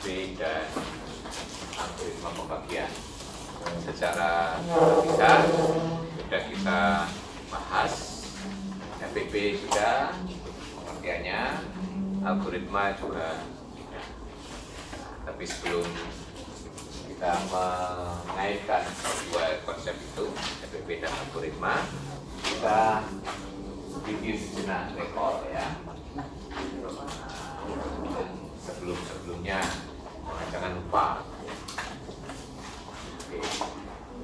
dan algoritma pembagian. Secara terpisah sudah kita bahas, FPP sudah pengertiannya, algoritma juga. Tapi sebelum kita mengaitkan dua konsep itu, FPP dan algoritma, kita review sejenak rekor ya. Sebelumnya jangan lupa. Oke.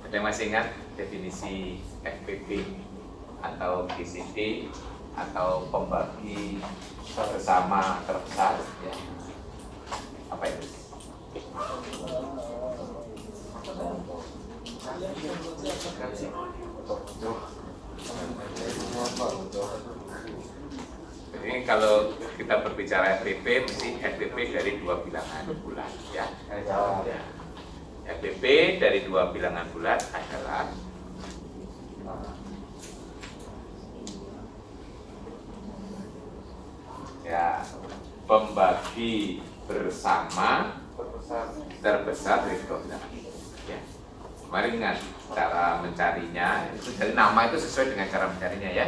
Ada yang masih ingat definisi FPP atau GCD atau pembagi bersama terbesar ya? Apa itu? Jadi kalau kita berbicara FPP, mesti FPP dari dua bilangan bulat ya. FPP dari dua bilangan bulat adalah ya pembagi bersama terbesar dari dua bilangan. Ya. Mari ingat cara mencarinya, itu dari nama itu sesuai dengan cara mencarinya ya.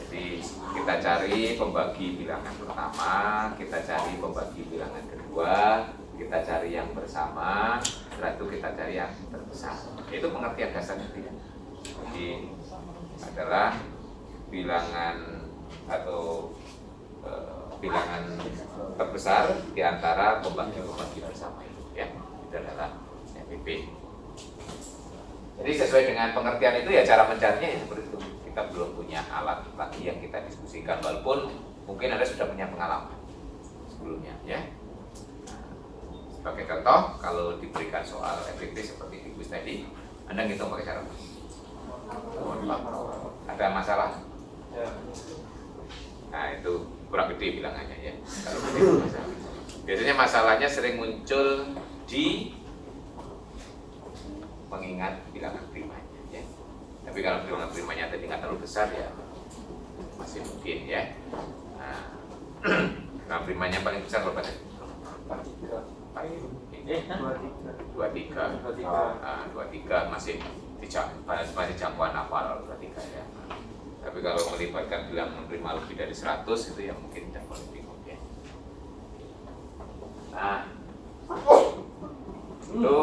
Jadi kita cari pembagi bilangan pertama, kita cari pembagi bilangan kedua, kita cari yang bersama, setelah itu kita cari yang terbesar. Itu pengertian dasarnya ya. Jadi adalah bilangan atau bilangan terbesar di antara pembagi-pembagi bersama itu ya. Itu adalah FPP. Jadi sesuai dengan pengertian itu ya cara mencarinya ya seperti itu. Kita belum punya alat lagi yang kita diskusikan, walaupun mungkin Anda sudah punya pengalaman sebelumnya ya. Sebagai contoh, kalau diberikan soal FPP seperti di kuis tadi, Anda ngitung pakai cara apa? Ada masalah? Nah itu kurang gede bilangannya ya. Kalau masalah. Biasanya masalahnya sering muncul di mengingat bilangan primanya ya. Tapi kalau bilangan primanya tadi nggak terlalu besar ya masih mungkin ya. Nah, bilangan primanya paling besar berapa tadi? 23 masih jangkauan hafal 23 ya. Tapi kalau melibatkan bilangan prima lebih dari 100 itu ya mungkin tidak boleh bingung ya. Nah, itu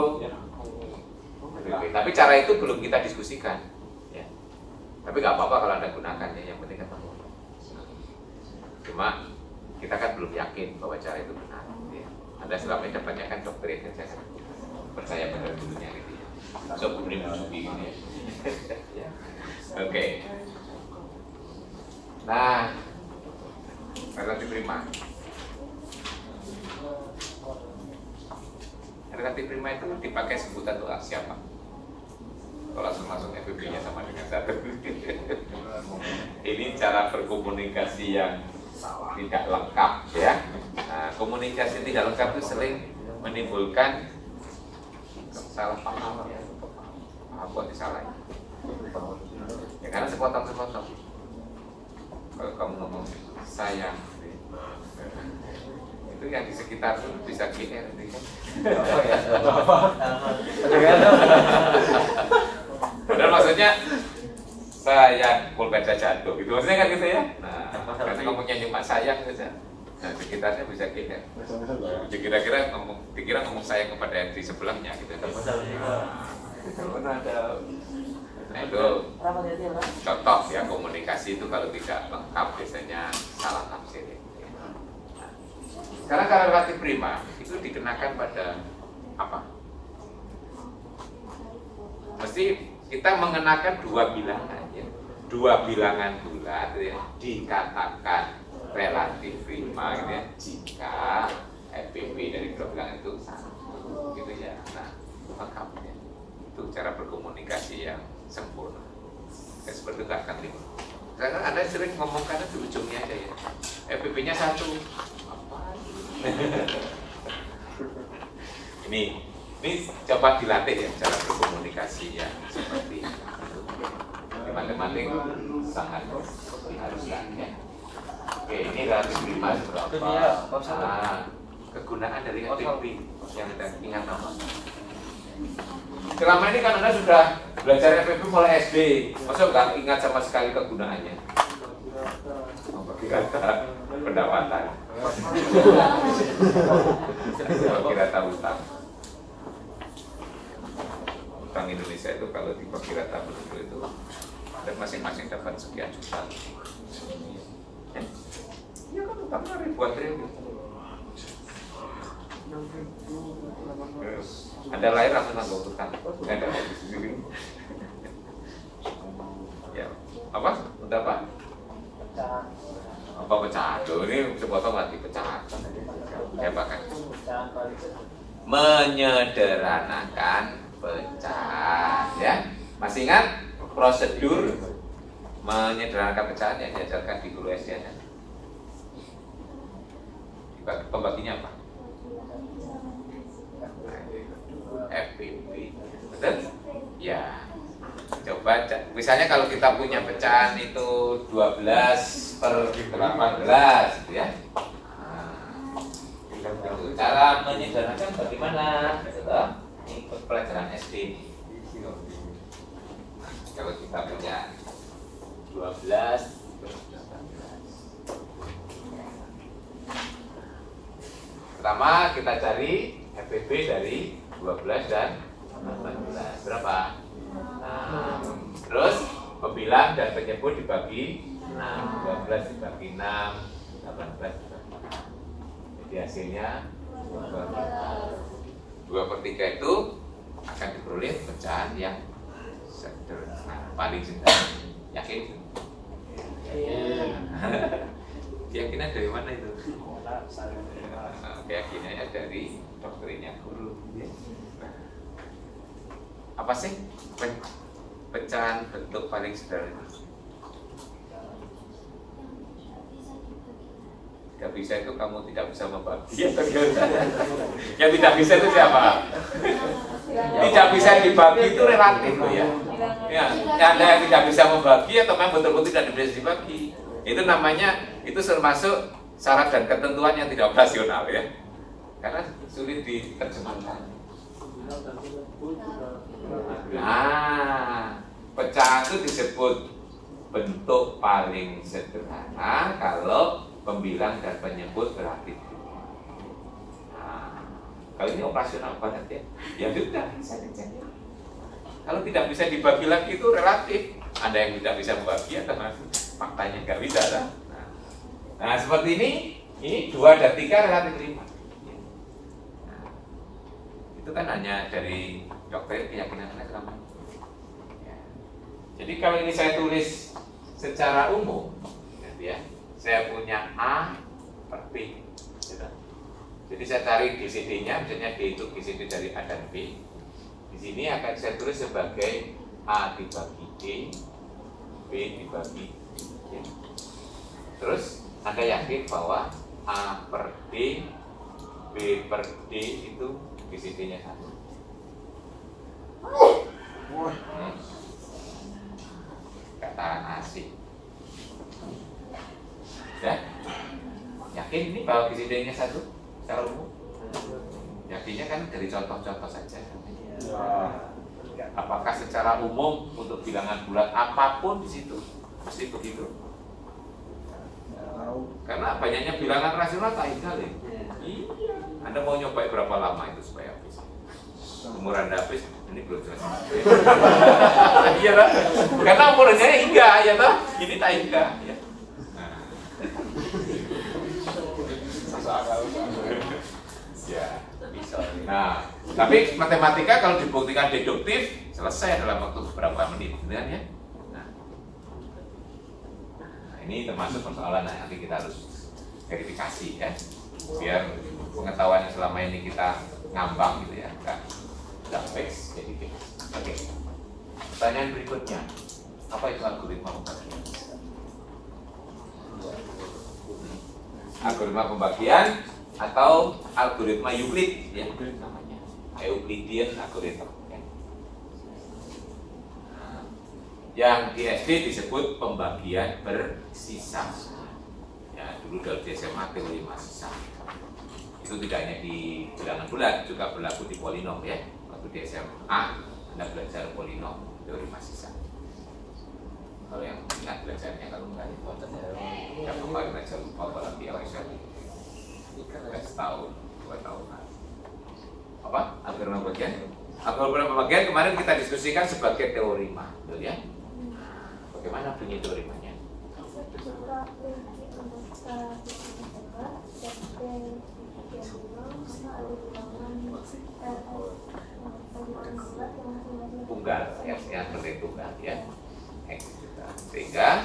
tapi cara itu belum kita diskusikan ya. Tapi nggak apa-apa kalau Anda gunakan ya, yang penting ketemu. Cuma kita kan belum yakin bahwa cara itu benar ya. Anda selama ini dapatnya kan doktrin saja kan, percaya pada dulunya gitu ya. So kemudian gitu ya. Oke. Nah, relatif prima. Relatif prima itu dipakai sebutan untuk siapa? Kalau langsung FPP-nya sama dengan 1. Ini cara berkomunikasi yang tidak lengkap ya. Nah, komunikasi tidak lengkap itu sering menimbulkan salah paham ya. Apa disalahin? Ya karena sepotong-sepotong. Kalau kamu ngomong sayang, itu yang di sekitar itu bisa GR gitu kan. Padahal maksudnya sayang pulpen jatuh gitu, maksudnya kan gitu ya. Nah, karena ngomongnya cuma sayang saja, nah sekitarnya bisa GR. Kira-kira ngomong sayang kepada yang di sebelahnya gitu. Nah itu contoh ya, komunikasi itu kalau tidak lengkap biasanya salah tafsir ya. Karena kalau relatif prima itu dikenakan pada apa? Mesti kita mengenakan dua bilangan ya. Dua bilangan bulat ya, dikatakan relatif prima gitu ya, jika FPP dari dua bilangan itu sama gitu ya. Nah, lengkapnya itu cara berkomunikasi yang sempurna. Seperti itu nggak akan lima. Karena Anda sering ngomong karena di ujungnya aja ya. FPP-nya 1. Ini coba dilatih ya cara berkomunikasi yang seperti itu. Matematik sangat diharuskan ya. Oke, ini relatif prima berapa? kegunaan dari FPP yang kita ingat nama. Selama ini kan Anda sudah belajar FPP mulai SD, masa nggak ingat sama sekali kegunaannya? Bagi rata pendapatan, bagi rata utang. Utang Indonesia itu kalau dibagi rata betul itu, dan masing-masing dapat sekian juta. Ya kan utangnya ribuan triliun. Anda lahir langsung nanggung utang. Ada di sini. Ya, apa? Udah apa? Apa pecahan? Loh, ini sepotong lagi pecahan. Ya bahkan menyederhanakan pecahan, ya. Masih ingat prosedur menyederhanakan pecahan yang diajarkan di guru SD nya? Pembaginya apa? FPP, betul? Ya. Coba, misalnya kalau kita punya pecahan itu 12/18 gitu ya. Itu cara menyederhanakan bagaimana? Ini pelajaran SD. Kalau kita punya 12 pertama kita cari FPP dari 12 dan 18 berapa? 6. Terus pembilang dan penyebut dibagi 6. 12 dibagi 6, 18 dibagi 6. Jadi hasilnya 2/3 itu akan diperoleh pecahan yang sederhana, paling sederhana. Yakin? Keyakinan dari mana itu? Keyakinannya dari doktrinnya guru. Apa sih pecahan bentuk paling sederhana? Tidak bisa itu kamu tidak bisa membagi. Yang tidak bisa itu siapa? Tidak bisa dibagi itu relatif loh ya. Ya, Anda yang tidak bisa membagi atau memang betul-betul tidak bisa dibagi. Itu namanya, itu termasuk syarat dan ketentuan yang tidak operasional ya. Karena sulit diterjemahkan. Nah, pecahan itu disebut bentuk paling sederhana kalau pembilang dan penyebut relatif. Nah, kalau ini operasional banget ya. Ya sudah, bisa dicek. Kalau tidak bisa dibagi lagi itu relatif. Ada yang tidak bisa membagi atau faktanya nggak bisa lah. Nah, seperti ini 2 dan 3 relatif 5. Nah, itu kan hanya dari doktrin keyakinan selama ini. Ya. Jadi kalau ini saya tulis secara umum, ya, saya punya A per B. Gitu. Jadi saya cari GCD-nya, misalnya D itu GCD dari A dan B. Di sini akan saya tulis sebagai A dibagi D, B dibagi D. Terus Anda yakin bahwa A per D, B per D itu GCD-nya 1. Katakan asik. Ya? Yakin ini bahwa GCD-nya 1 secara umum? Yakinnya kan dari contoh-contoh saja. Apakah secara umum untuk bilangan bulat apapun di situ mesti begitu? Karena banyaknya bilangan rasional tak kali. Iya. Anda mau nyoba berapa lama itu supaya habis? Umur Anda habis, ini belum jelas. Iya lah. Karena umurnya hingga, ya toh? Ini tak hingga. Ya. Ya, bisa. Nah, tapi matematika kalau dibuktikan deduktif selesai dalam waktu beberapa menit, benar ya? Nah, ini termasuk persoalan yang nanti kita harus verifikasi ya, biar pengetahuan yang selama ini kita ngambang gitu ya, nggak fix jadi fix. Oke. Pertanyaan berikutnya, apa itu algoritma pembagian? Algoritma pembagian atau algoritma Euclid ya namanya, Euclidean algoritma ya. Yang di SD disebut pembagian bersisa ya, dulu dari SMA teori sisa Itu tidak hanya di bilangan bulat, juga berlaku di polinom ya. Waktu di SMA Anda belajar polinom teori masisa. Kalau yang ingat belajarnya, kalau enggak ya kemarin aja lupa apalagi yang setahun 2 tahun. Apa? Algoritma pembagian? Algoritma pembagian kemarin kita diskusikan sebagai teorema, betul ya? Bagaimana bunyi teoremanya? Tunggal, yang penting tunggal ya. Sehingga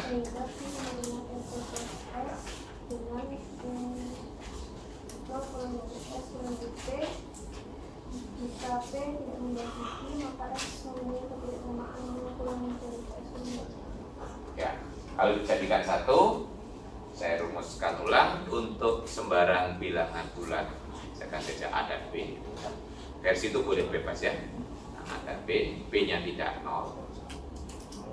jika P tidak memiliki maka S memiliki ketidaksamaan mengulangi dari S. Ya, kalau dijadikan satu, saya rumuskan ulang untuk sembarang bilangan bulat. Misalkan saja A dan B. Versi itu boleh bebas ya. A dan B, B-nya tidak 0.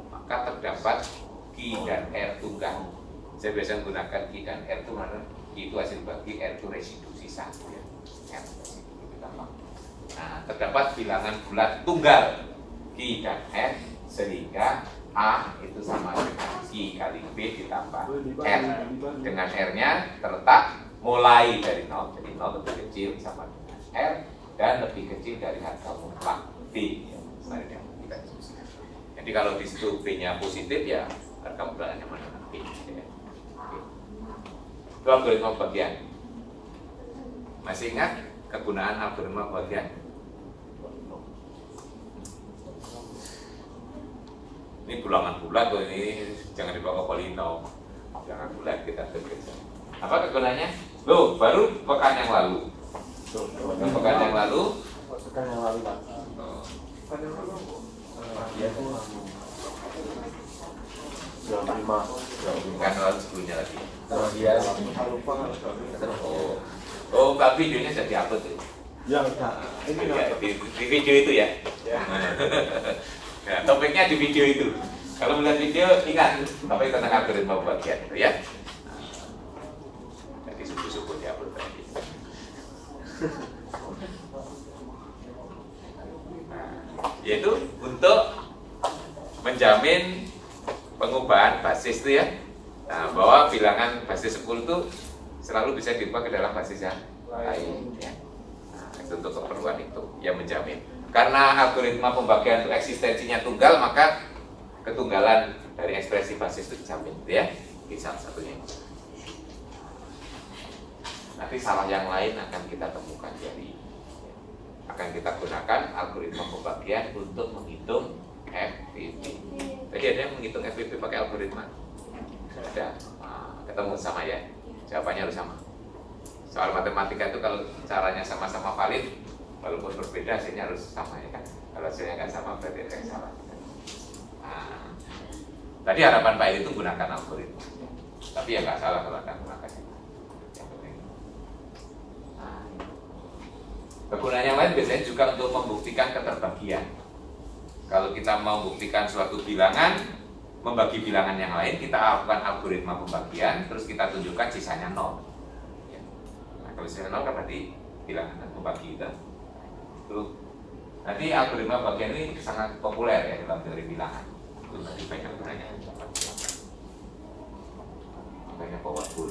Maka terdapat Q dan R tunggal. Saya biasa menggunakan Q dan R itu mana? Q itu hasil bagi, R itu residu sisa. Ya. R residu lebih gampang. Nah, terdapat bilangan bulat tunggal Q dan R sehingga A itu sama dengan Q kali B ditambah R. Dengan R-nya terletak mulai dari 0, jadi 0 lebih kecil sama dengan R dan lebih kecil dari harga mutlak B. Ya, kita diskusikan. Jadi kalau di situ B-nya positif ya harga mutlaknya mana B. Ya. Itu algoritma pembagian. Masih ingat kegunaan algoritma pembagian? Ini bilangan bulat tuh, ini jangan dibawa polinom. Jangan bulat kita bekerja. Apa kegunaannya? Loh, baru pekan yang lalu. Pekan yang lalu. Pekan yang lalu Pak. Pekan yang lalu. Ya itu 25. Bukan lalu sebelumnya lagi. Iya. Oh, Mbak videonya jadi apa tuh? Ya enggak. Ini Ya, di video itu ya. Nah, topiknya di video itu. Kalau melihat video ingat topik tentang algoritma pembagian itu ya. Jadi subuh-subuh ya berbagi. Yaitu untuk menjamin pengubahan basis itu ya. Nah, bahwa bilangan basis 10 itu selalu bisa diubah ke dalam basis yang lain ya. Nah, itu untuk keperluan itu yang menjamin. Karena algoritma pembagian itu eksistensinya tunggal, maka ketunggalan dari ekspresi basis itu dijamin, ya. Ini salah satunya. Nanti salah yang lain akan kita temukan jadi akan kita gunakan algoritma pembagian untuk menghitung FPV. Tadi ada yang menghitung FPV pakai algoritma? Ada. Nah, ketemu sama ya. Jawabannya harus sama. Soal matematika itu kalau caranya sama-sama valid, walaupun berbeda hasilnya harus sama ya kan. Kalau hasilnya nggak sama berarti ada yang salah. Nah, tadi harapan Pak itu gunakan algoritma. Tapi ya nggak salah kalau Anda gunakannya. Yang penting. Nah, kegunaan yang lain biasanya juga untuk membuktikan keterbagian. Kalau kita mau membuktikan suatu bilangan, membagi bilangan yang lain, kita lakukan algoritma pembagian, terus kita tunjukkan sisanya 0. Nah, kalau sisanya 0 kan berarti bilangan pembagi itu. Nanti algoritma pembagian ini sangat populer ya dalam teori bilangan. Itu nanti banyak gunanya. Banyak powerful.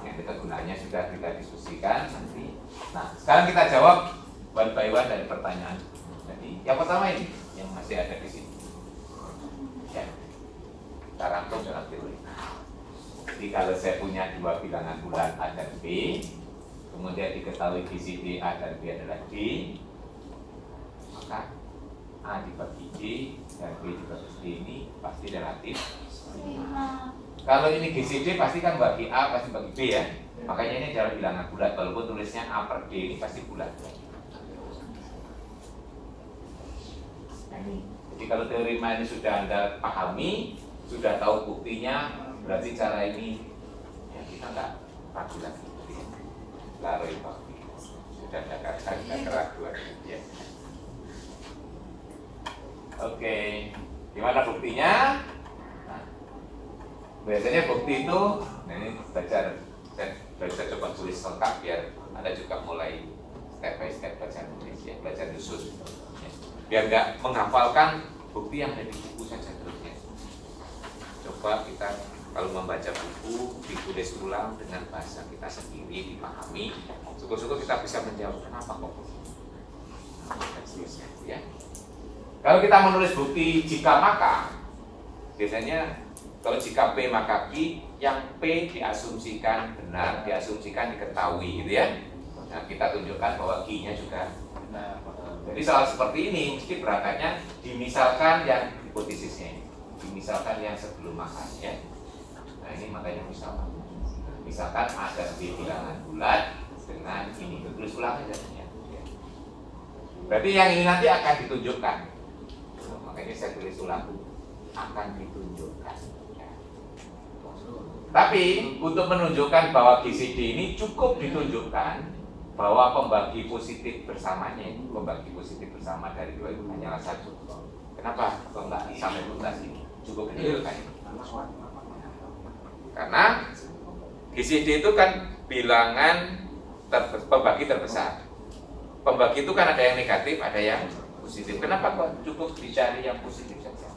Yang kegunaannya sudah kita diskusikan nanti. Nah, sekarang kita jawab one by one dari pertanyaan. Jadi, yang pertama ini yang masih ada di sini. Ya, kita rangkum dalam teori. Jadi kalau saya punya dua bilangan bulat A dan B, kemudian diketahui GCD A dan B adalah D, maka A dibagi D dan B dibagi D ini pasti relatif 5. Kalau ini GCD pasti kan bagi A pasti bagi B ya. Makanya ini adalah bilangan bulat, walaupun tulisnya A per D ini pasti bulat. Nah, ini. Jadi kalau teorema ini sudah Anda pahami, sudah tahu buktinya, berarti cara ini ya kita nggak ragu lagi. Laroi pasti sudah ada keraguan ya. Oke, gimana buktinya? Nah, biasanya bukti itu, nah ini saya coba tulis contoh. Anda juga mulai step by step belajar nulis ya, belajar nyusun ya. Biar nggak menghafalkan bukti yang ada di buku saja terusnya. Coba kita kalau membaca buku ditulis ulang dengan bahasa kita sendiri, dipahami. Syukur-syukur kita bisa menjawab kenapa kok dan seterusnya ya. Kalau kita menulis bukti jika maka, biasanya kalau jika P maka Q, yang P diasumsikan benar, diasumsikan diketahui gitu ya. Nah, kita tunjukkan bahwa Q-nya juga benar. Jadi soal seperti ini mesti berangkatnya dimisalkan yang hipotesisnya, dimisalkan yang sebelum makan ya. Nah ini makanya misalkan ada B bilangan bulat dengan ini, tulis ulang aja ya. Berarti yang ini nanti akan ditunjukkan. Makanya saya tulis ulang, akan ditunjukkan ya. Tapi untuk menunjukkan bahwa GCD ini cukup ditunjukkan bahwa pembagi positif bersamanya, pembagi positif bersama dari dua itu hanyalah satu. Kenapa? Kalau nggak sampai tuntas ini cukup ditunjukkan ini. Karena GCD itu kan bilangan pembagi terbesar. Pembagi itu kan ada yang negatif, ada yang positif. Kenapa kok cukup dicari yang positif saja?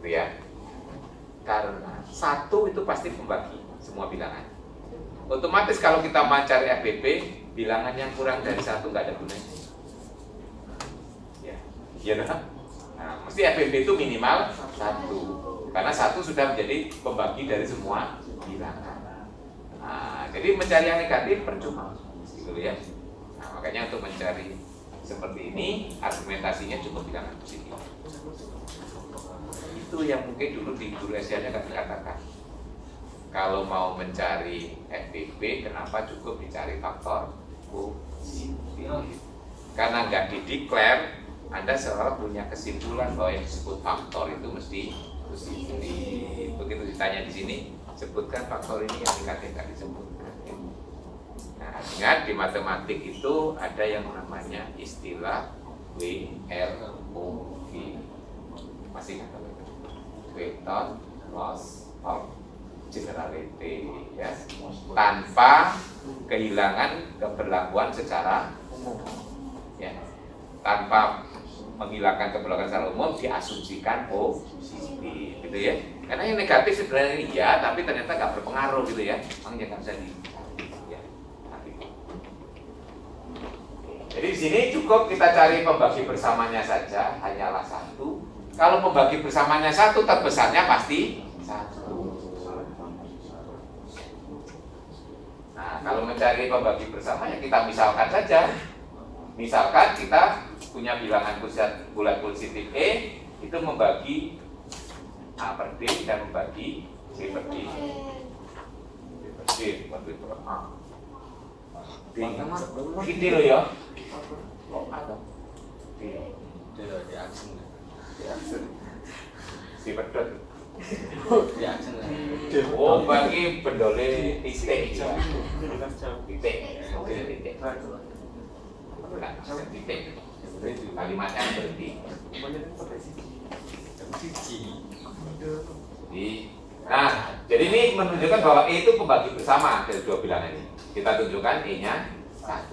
Itu ya. Karena satu itu pasti pembagi semua bilangan. Otomatis kalau kita mencari FBB, bilangan yang kurang dari satu nggak ada gunanya. Ya, iya kan? Nah, mesti FBB itu minimal satu. Karena satu sudah menjadi pembagi dari semua bilangan. Nah, jadi mencari yang negatif percuma, gitu ya. Nah, makanya untuk mencari seperti ini argumentasinya cukup bilangan positif. Itu yang mungkin dulu di guru SDA-nya kan dikatakan. Kalau mau mencari FBB, kenapa cukup dicari faktor positif? Karena nggak dideklar, Anda selalu punya kesimpulan bahwa yang disebut faktor itu mesti positif. Begitu ditanya di sini, sebutkan faktor ini yang negatif nggak disebutkan. Nah, ingat di matematik itu ada yang namanya istilah WLOG. Masih ingat? Weighted loss of generality ya, tanpa kehilangan keberlakuan secara umum ya, tanpa menghilangkan keberlakuan secara umum diasumsikan positif gitu ya, karena yang negatif sebenarnya iya tapi ternyata nggak berpengaruh gitu ya, makanya nggak bisa di ya. Jadi di sini cukup kita cari pembagi bersamanya saja, hanyalah satu. Kalau pembagi bersamanya satu, terbesarnya pasti satu. Nah, kalau mencari pembagi bersama ya kita misalkan saja. Misalkan kita punya bilangan bulat positif E itu membagi A per D dan membagi B per D. B per D, per A. Ini loh ya. Oh, ada. Di aksen. Si pedot. Di aksen. Oh, bagi pendole titik ya. Titik. Titik. Kalimatnya berhenti. Nah, jadi ini menunjukkan bahwa E itu pembagi bersama dari dua bilangan ini. Kita tunjukkan E-nya 1.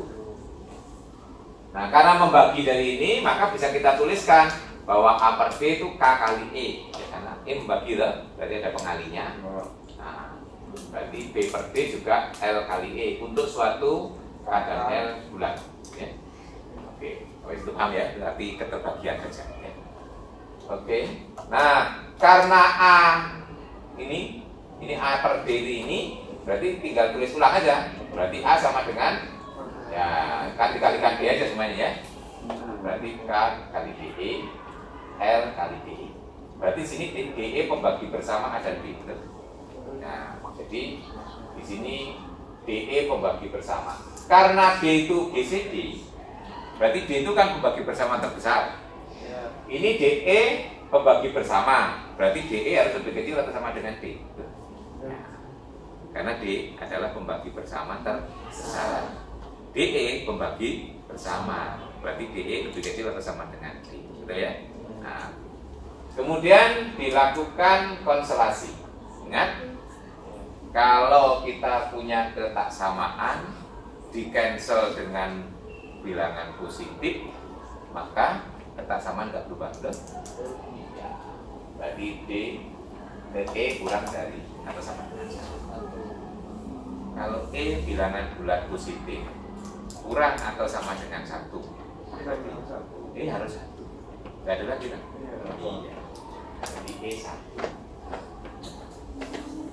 Nah, karena membagi dari ini, maka bisa kita tuliskan bahwa A per B itu K kali E. Ya, karena E membagi, berarti ada pengalinya. Nah, berarti B per D juga L kali E untuk suatu kadar L bulat. Ya. Oke, itu paham ya, berarti keterbagian saja. Ya. Oke, nah karena A ini A per D ini, berarti tinggal tulis ulang aja. Berarti A sama dengan, ya kan dikalikan D aja semuanya ya. Berarti K kali DE, L kali DE. Berarti sini DE pembagi bersama A dan B. Nah, jadi di sini DE pembagi bersama. Karena D itu GCD, berarti D itu kan pembagi bersama terbesar. Ini DE pembagi bersama, berarti DE harus lebih kecil atau sama dengan D. Karena D adalah pembagi bersama terbesar. DE pembagi bersama, berarti DE lebih kecil atau sama dengan D. Betul ya? Nah, kemudian dilakukan konselasi. Ingat, Kalau kita punya ketaksamaan di cancel dengan bilangan positif, maka ketaksamaan nggak berubah, betul? Ya. Berarti E kurang dari atau sama dengan 1. Kalau E bilangan bulat positif kurang atau sama dengan 1, E harus 1. Nggak ada lagi kan? Iya. Jadi E1.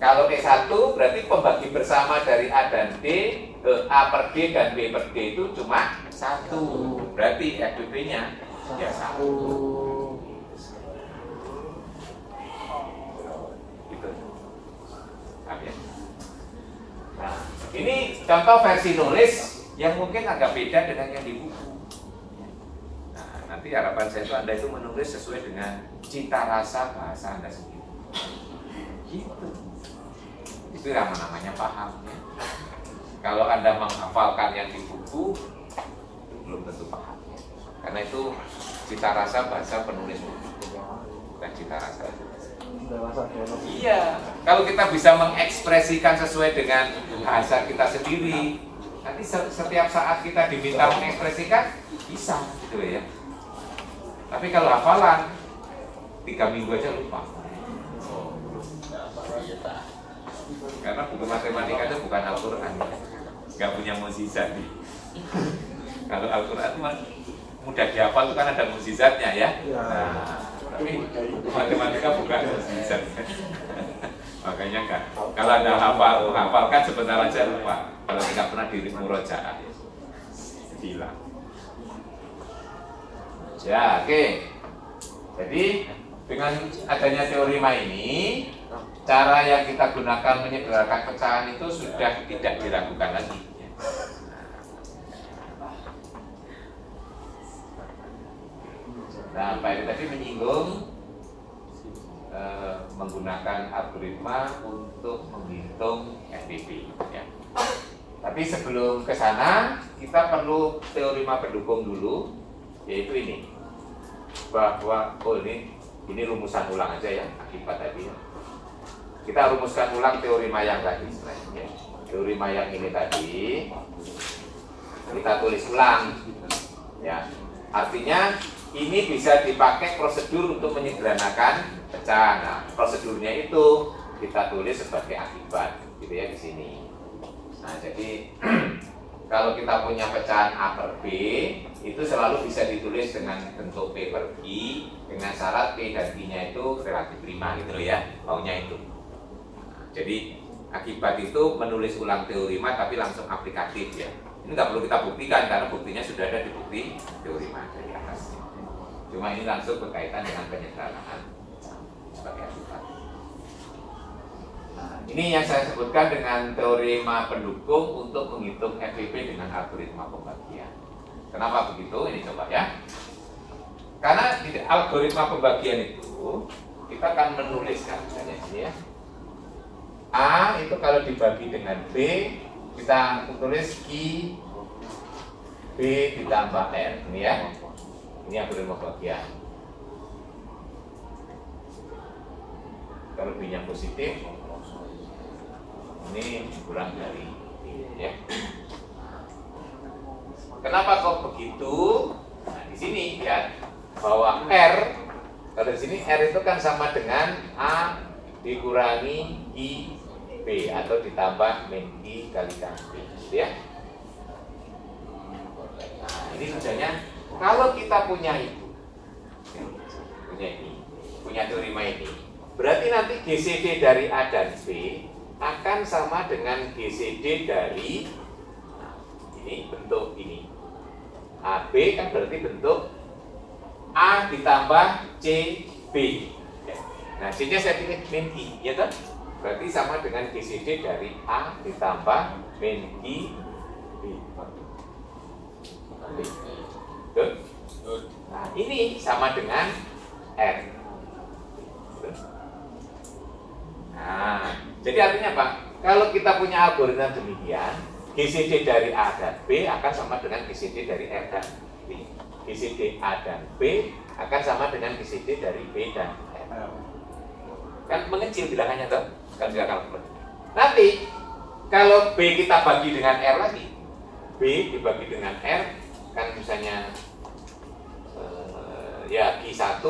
Kalau E1 berarti pembagi bersama dari A dan D, A per D dan B per D itu cuma 1. Berarti FBB-nya ya 1. Gitu. Paham ya? Nah, ini contoh versi nulis yang mungkin agak beda dengan yang di buku. Nah, nanti harapan saya itu Anda itu menulis sesuai dengan cita rasa bahasa Anda sendiri. Gitu. Itu namanya paham ya. Kalau Anda menghafalkan yang di buku belum tentu paham ya. Karena itu cita rasa bahasa penulis buku, bukan cita rasa. Iya, kalau kita bisa mengekspresikan sesuai dengan bahasa kita sendiri, nanti setiap saat kita diminta mengekspresikan bisa gitu ya. Tapi kalau hafalan 3 minggu aja lupa. Karena buku matematika itu bukan Al-Quran, nggak punya mukjizat. Kalau Al-Quran mudah dihafal itu kan ada mukjizatnya ya. Nah, tapi buku matematika bukan mukjizat. Makanya kan, kalau Anda menghafalkan sebentar aja lupa. Kalau tidak pernah diri murojaah, hilang. Ya, oke. Jadi dengan adanya teorema ini, cara yang kita gunakan menyederhanakan pecahan itu sudah tidak diragukan lagi. Nah, Pak Edi tadi menyinggung menggunakan algoritma untuk menghitung FBB. Ya. Tapi sebelum ke sana, kita perlu teorema pendukung dulu, yaitu ini, bahwa ini rumusan ulang aja ya, akibat tadi ya. Kita rumuskan ulang teorema yang tadi sebenarnya. Teorema yang ini tadi kita tulis ulang ya. Artinya ini bisa dipakai prosedur untuk menyederhanakan pecahan. Nah, prosedurnya itu kita tulis sebagai akibat gitu ya di sini. Nah, jadi kalau kita punya pecahan A per B itu selalu bisa ditulis dengan bentuk P per Q dengan syarat P dan Q-nya itu relatif prima gitu loh ya, maunya itu. Jadi akibat itu menulis ulang teorema tapi langsung aplikatif ya. Ini nggak perlu kita buktikan karena buktinya sudah ada di bukti teorema dari atas. Cuma ini langsung berkaitan dengan penyederhanaan sebagai akibat. Nah, ini yang saya sebutkan dengan teorema pendukung untuk menghitung FBB dengan algoritma pembagian. Kenapa begitu? Ini coba ya. Karena di algoritma pembagian itu kita akan menuliskan misalnya ini ya. A itu kalau dibagi dengan B kita tulis Q B ditambah R ini ya. Ini algoritma pembagian. Kalau B nya positif ini kurang dari B ya. Kenapa kok begitu? Nah, di sini lihat bahwa R kalau di sini R itu kan sama dengan A dikurangi I B atau ditambah min I kalikan B, ya. Nah, ini sudahnya kalau kita punya itu, punya teorema ini, berarti nanti GCD dari A dan B akan sama dengan GCD dari ini bentuk ini. AB kan berarti bentuk A ditambah CB. Nah, C-nya saya pilih min I, ya kan? Berarti sama dengan GCD dari A ditambah min I B. Betul? Nah, ini sama dengan R. Nah, jadi artinya apa? Kalau kita punya algoritma demikian, GCD dari A dan B akan sama dengan GCD dari R dan B. GCD A dan B akan sama dengan GCD dari B dan R. Kan mengecil bilangannya toh? Kan nggak kalkulasi. Nanti kalau B kita bagi dengan R lagi, B dibagi dengan R kan misalnya ya Q1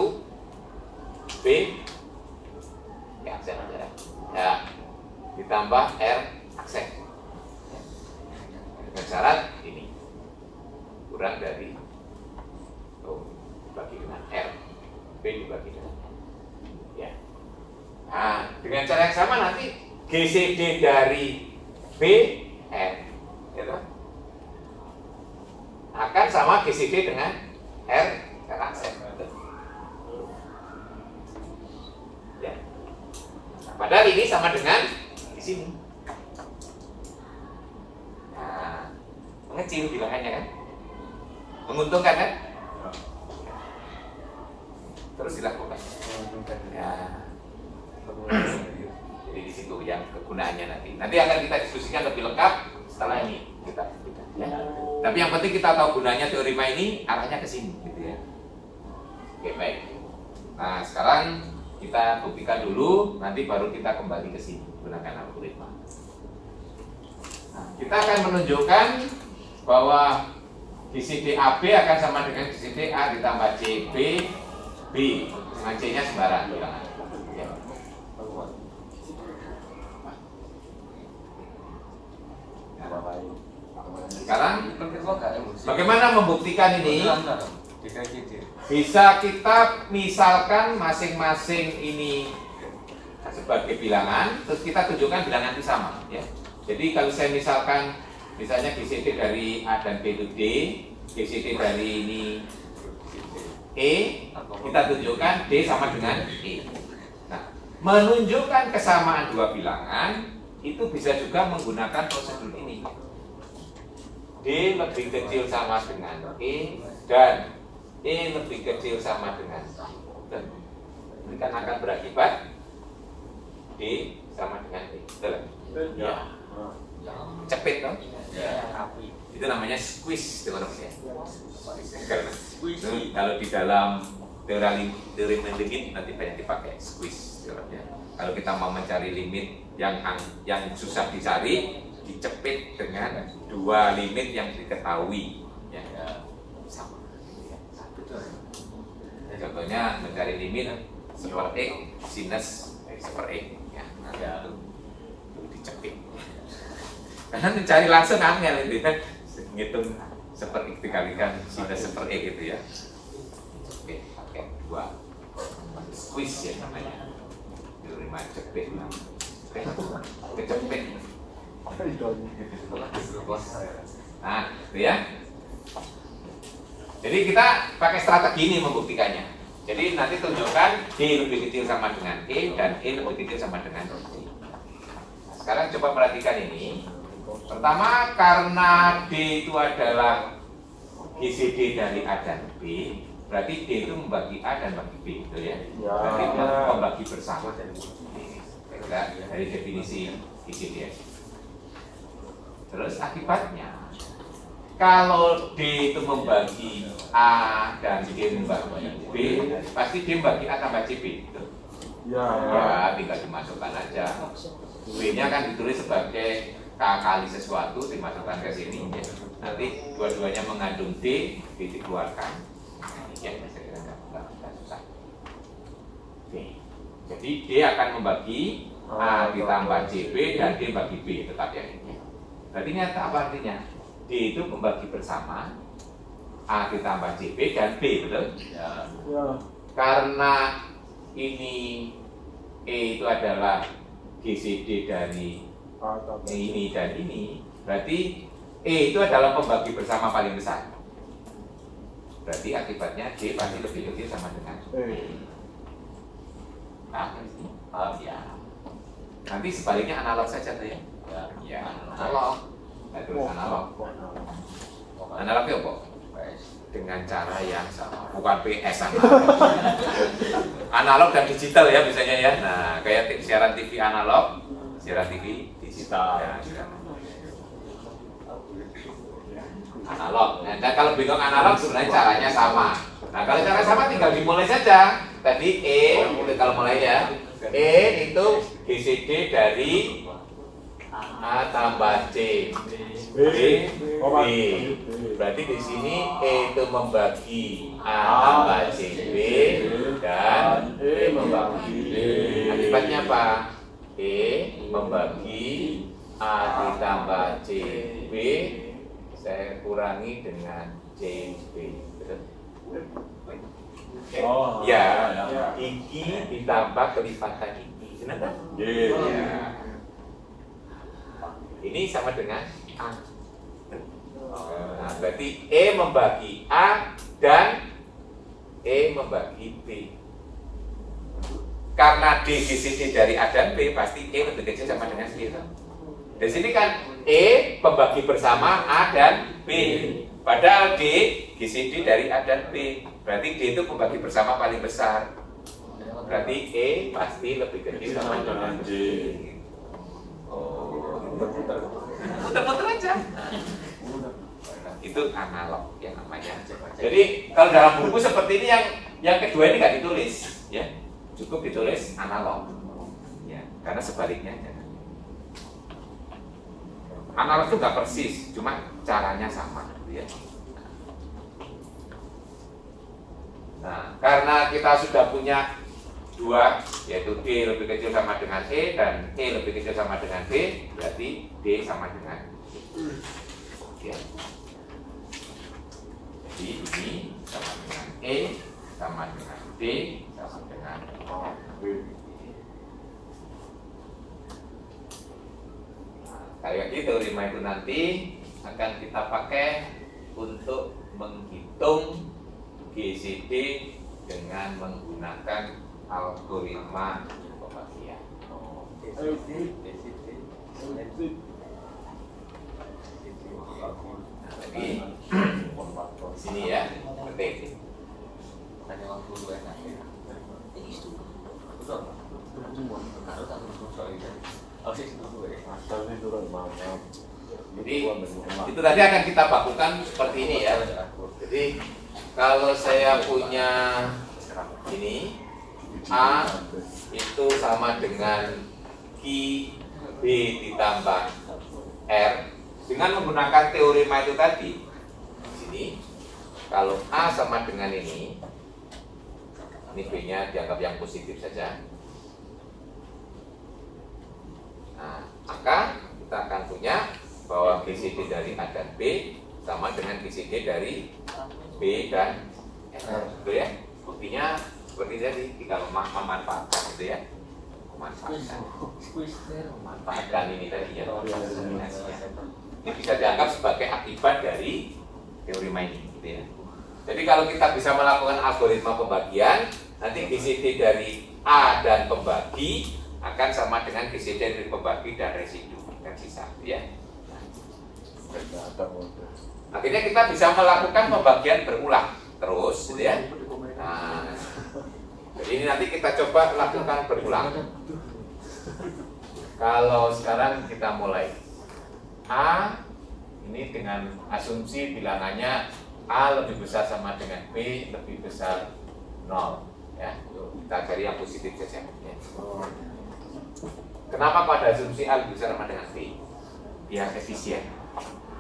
B ya aksen aja ya ditambah R aksen dengan syarat ini kurang dari dibagi dengan R, B dibagi dengan R ya. Nah dengan cara yang sama nanti GCD dari B R gitu, akan sama GCD dengan R aksen. Ya. Padahal ini sama dengan di sini. Nah, mengecil bilangannya kan, menguntungkan kan? Terus dilakukan. Ya. Jadi di situ yang kegunaannya nanti. Nanti akan kita diskusikan lebih lengkap setelah ini kita. Ya. Tapi yang penting kita tahu gunanya teori ini arahnya ke sini, gitu ya. Oke baik. Nah sekarang kita buktikan dulu, nanti baru kita kembali ke sini gunakan algoritma. Nah, kita akan menunjukkan bahwa GCD AB akan sama dengan GCD A ditambah CB B, dengan C-nya sembarang bilangan. Ya. Sekarang bagaimana membuktikan ini? Bisa kita misalkan masing-masing ini sebagai bilangan, terus kita tunjukkan bilangan itu sama ya. Jadi kalau saya misalkan misalnya GCD dari A dan B itu D, GCD dari ini E, kita tunjukkan D sama dengan E. Nah, menunjukkan kesamaan dua bilangan itu bisa juga menggunakan prosedur ini. D lebih kecil sama dengan E dan E lebih kecil sama dengan dan ini kan akan berakibat D sama dengan E. Betul? Ya. Cepet dong? Ya. Itu namanya squeeze teman-teman ya. Kalau di dalam teori limit nanti banyak dipakai squeeze teorinya. Kalau kita mau mencari limit yang susah dicari, dicepit dengan dua limit yang diketahui ya, sama ya, satu. Contohnya mencari limit seper X sinus seper X ya, itu dicepit karena mencari langsung angel itu kan, ngitung seper X dikalikan sinus seper X gitu ya. Oke, pakai dua squeeze ya namanya, teori cepit lah, kecepit. Nah, itu ya. Jadi kita pakai strategi ini membuktikannya. Jadi nanti tunjukkan D lebih kecil sama dengan E dan E lebih kecil sama dengan D. Nah, sekarang coba perhatikan ini. Pertama, karena D itu adalah GCD dari A dan B, berarti D itu membagi A dan bagi B, gitu ya. Berarti membagi bersama. Dari definisi GCD. Terus akibatnya, kalau D itu membagi A dan D membagi B, pasti D membagi A tambah CB. Gitu. Ya, tinggal dimasukkan aja. B-nya kan ditulis sebagai K kali sesuatu, dimasukkan ke sini. Ya. Nanti dua-duanya mengandung D, D dikeluarkan. Ya, saya kira nggak susah. D. Jadi D akan membagi A ditambah CB dan D bagi B, tetap yang ini. Berarti nyata apa artinya? D itu membagi bersama A ditambah CB dan B, betul? Ya. Karena ini E itu adalah GCD dari ini dan ini, berarti E itu adalah pembagi bersama paling besar. Berarti akibatnya D pasti lebih kecil sama dengan E. Nah, ya. Nanti sebaliknya analog saja tuh ya. Ya, analog. Terus analog. Analognya apa? Dengan cara yang sama, bukan PS analog dan digital ya misalnya ya. Nah, kayak siaran TV analog, siaran TV digital. Ya, analog. Nah, kalau bingung analog sebenarnya caranya sama. Nah, kalau cara sama tinggal dimulai saja. Tadi E, kalau mulai ya, E itu GCD dari A tambah C B B. Berarti di sini E itu membagi A tambah C B dan E membagi B. Akibatnya apa? E membagi A ditambah C B, saya kurangi dengan C B. Oh, ya, ya. iki ditambah kelipatan iki. Benar kan? Ya. Ini sama dengan A. Nah, berarti E membagi A dan E membagi B. Karena D GCD dari A dan B, pasti E lebih kecil sama dengan C. Di sini kan E membagi bersama A dan B. Padahal D GCD dari A dan B. Berarti D itu membagi bersama paling besar. Berarti E pasti lebih kecil sama dengan D. Putar-putar aja. Itu analog yang namanya. Jadi kalau dalam buku seperti ini yang kedua ini nggak ditulis, ya. Cukup ditulis analog. Ya, karena sebaliknya jangan. Analog itu nggak persis, cuma caranya sama, ya. Nah, karena kita sudah punya dua, yaitu D lebih kecil sama dengan E dan E lebih kecil sama dengan B, berarti D sama dengan ya. Jadi ini sama dengan E sama dengan D sama dengan B. Kayak gitu teorema itu nanti akan kita pakai untuk menghitung GCD dengan menggunakan algoritma pembagian. Jadi sini ya, penting. Jadi itu tadi akan kita bakukan seperti ini ya. Jadi kalau saya punya ini A itu sama dengan Q B ditambah R dengan menggunakan teorema itu tadi. Di sini kalau A sama dengan ini B-nya dianggap yang positif saja. Nah, maka kita akan punya bahwa GCD dari A dan B sama dengan GCD dari B dan R, gitu ya. Buktinya seperti tadi, kita memanfaatkan itu ya, memanfaatkan ini tadi ya, kombinasinya. Ini bisa dianggap sebagai akibat dari teorema ini, gitu ya. Jadi kalau kita bisa melakukan algoritma pembagian, nanti GCD dari A dan pembagi akan sama dengan GCD dari pembagi dan residu dan sisa, ya. Akhirnya kita bisa melakukan pembagian berulang terus, gitu ya. Nah, jadi ini nanti kita coba lakukan berulang. Kalau sekarang kita mulai A ini dengan asumsi bilangannya A lebih besar sama dengan B lebih besar 0 ya. Kita cari yang positif saja ya. Kenapa pada asumsi A lebih besar sama dengan B? Biar efisien.